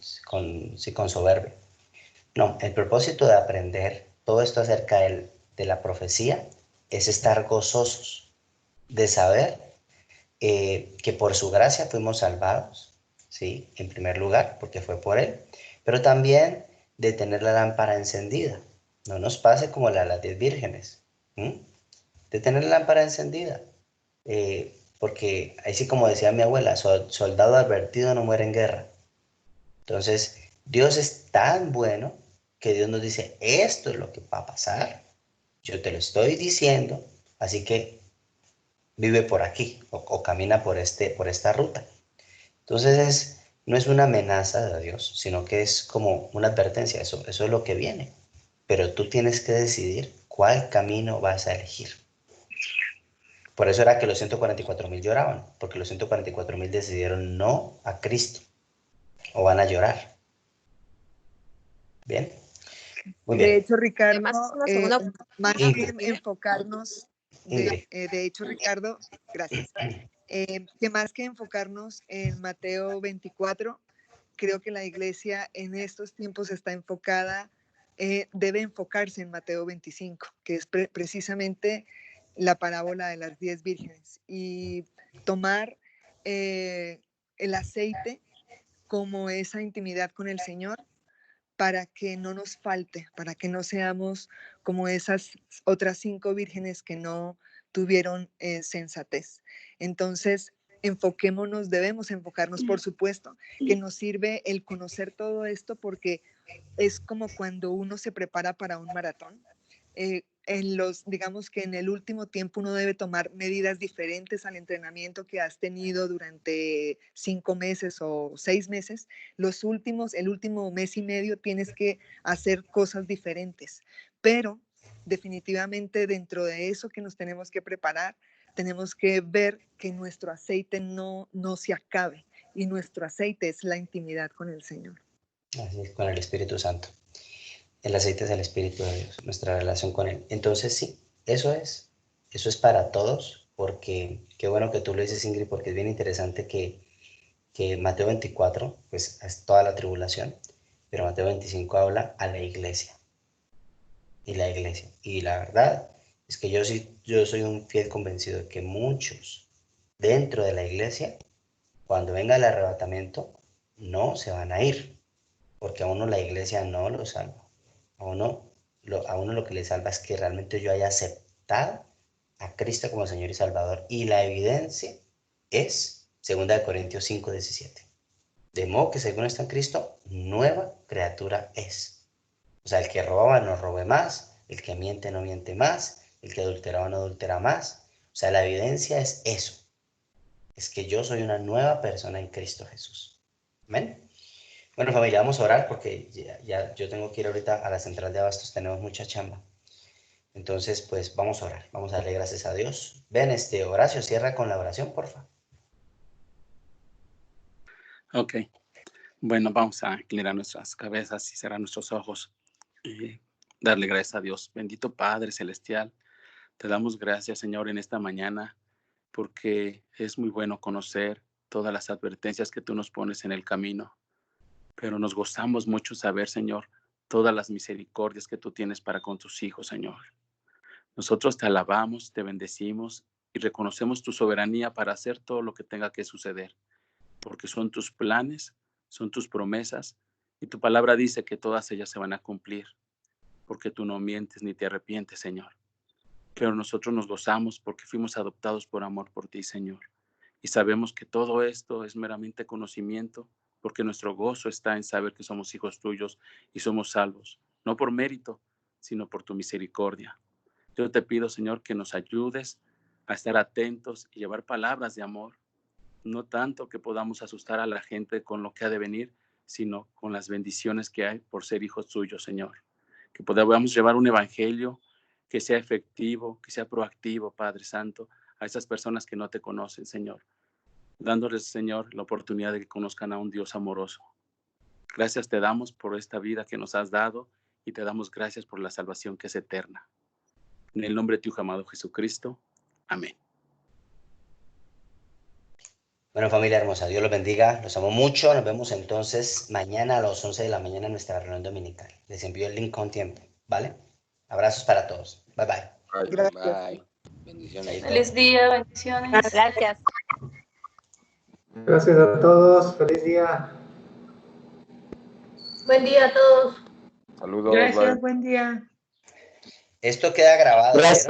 soberbia. No, el propósito de aprender todo esto acerca de la profecía es estar gozosos de saber que por su gracia fuimos salvados, ¿sí? En primer lugar, porque fue por él, pero también de tener la lámpara encendida. No nos pase como las 10 vírgenes, de tener la lámpara encendida. Porque ahí sí, como decía mi abuela, soldado advertido no muere en guerra. Entonces, Dios es tan bueno que Dios nos dice, esto es lo que va a pasar, yo te lo estoy diciendo, así que vive por aquí o camina por esta ruta. Entonces, no es una amenaza de Dios, sino que es como una advertencia, eso es lo que viene. Pero tú tienes que decidir cuál camino vas a elegir. Por eso era que los 144,000 lloraban, porque los 144,000 decidieron no a Cristo, o van a llorar. Bien. Muy bien. De hecho, Ricardo, más que Ingrid. enfocarnos, de hecho, Ricardo, gracias. Que más que enfocarnos en Mateo 24, creo que la iglesia en estos tiempos está enfocada, debe enfocarse en Mateo 25, que es precisamente la parábola de las 10 vírgenes, y tomar el aceite como esa intimidad con el Señor, para que no nos falte, para que no seamos como esas otras 5 vírgenes que no tuvieron sensatez. Entonces, debemos enfocarnos, por supuesto, que nos sirve el conocer todo esto, porque es como cuando uno se prepara para un maratón. Digamos que en el último tiempo uno debe tomar medidas diferentes al entrenamiento que has tenido durante 5 meses o 6 meses. El último mes y medio tienes que hacer cosas diferentes, pero definitivamente dentro de eso que nos tenemos que preparar, tenemos que ver que nuestro aceite no se acabe, y nuestro aceite es la intimidad con el Señor. Así es, con el Espíritu Santo. El aceite es el Espíritu de Dios, nuestra relación con Él. Entonces sí, eso es para todos, porque qué bueno que tú lo dices, Ingrid, porque es bien interesante que Mateo 24, pues es toda la tribulación, pero Mateo 25 habla a la iglesia. Y la iglesia. Y la verdad es que yo soy un fiel convencido de que muchos dentro de la iglesia, cuando venga el arrebatamiento, no se van a ir, porque a uno la iglesia no lo salva. A uno lo que le salva es que realmente yo haya aceptado a Cristo como Señor y Salvador. Y la evidencia es 2 Corintios 5, 17. De modo que según está en Cristo, nueva criatura es. O sea, el que robaba no robe más, el que miente no miente más, el que adulteraba no adultera más. O sea, la evidencia es eso. Es que yo soy una nueva persona en Cristo Jesús. ¿Amén? Bueno, familia, vamos a orar porque ya yo tengo que ir ahorita a la central de abastos, tenemos mucha chamba. Entonces, pues vamos a orar, vamos a darle gracias a Dios. Ven, Horacio, cierra con la oración, porfa. Ok, bueno, vamos a inclinar nuestras cabezas y cerrar nuestros ojos y darle gracias a Dios. Bendito Padre Celestial, te damos gracias, Señor, en esta mañana, porque es muy bueno conocer todas las advertencias que tú nos pones en el camino. Pero nos gozamos mucho saber, Señor, todas las misericordias que tú tienes para con tus hijos, Señor. Nosotros te alabamos, te bendecimos y reconocemos tu soberanía para hacer todo lo que tenga que suceder, porque son tus planes, son tus promesas, y tu palabra dice que todas ellas se van a cumplir, porque tú no mientes ni te arrepientes, Señor. Pero nosotros nos gozamos porque fuimos adoptados por amor por ti, Señor. Y sabemos que todo esto es meramente conocimiento, porque nuestro gozo está en saber que somos hijos tuyos y somos salvos, no por mérito, sino por tu misericordia. Yo te pido, Señor, que nos ayudes a estar atentos y llevar palabras de amor, no tanto que podamos asustar a la gente con lo que ha de venir, sino con las bendiciones que hay por ser hijos tuyos, Señor. Que podamos llevar un evangelio que sea efectivo, que sea proactivo, Padre Santo, a esas personas que no te conocen, Señor, dándoles, Señor, la oportunidad de que conozcan a un Dios amoroso. Gracias te damos por esta vida que nos has dado y te damos gracias por la salvación que es eterna. En el nombre de tu Hijo amado Jesucristo. Amén. Bueno, familia hermosa, Dios los bendiga, los amo mucho. Nos vemos entonces mañana a las 11 de la mañana en nuestra reunión dominical. Les envío el link con tiempo, ¿vale? Abrazos para todos. Bye, bye. Gracias. Bye. Bendiciones. Feliz día, bendiciones. Gracias. Gracias a todos. Feliz día. Buen día a todos. Saludos. Gracias, Bye. buen día. Esto queda grabado. Gracias.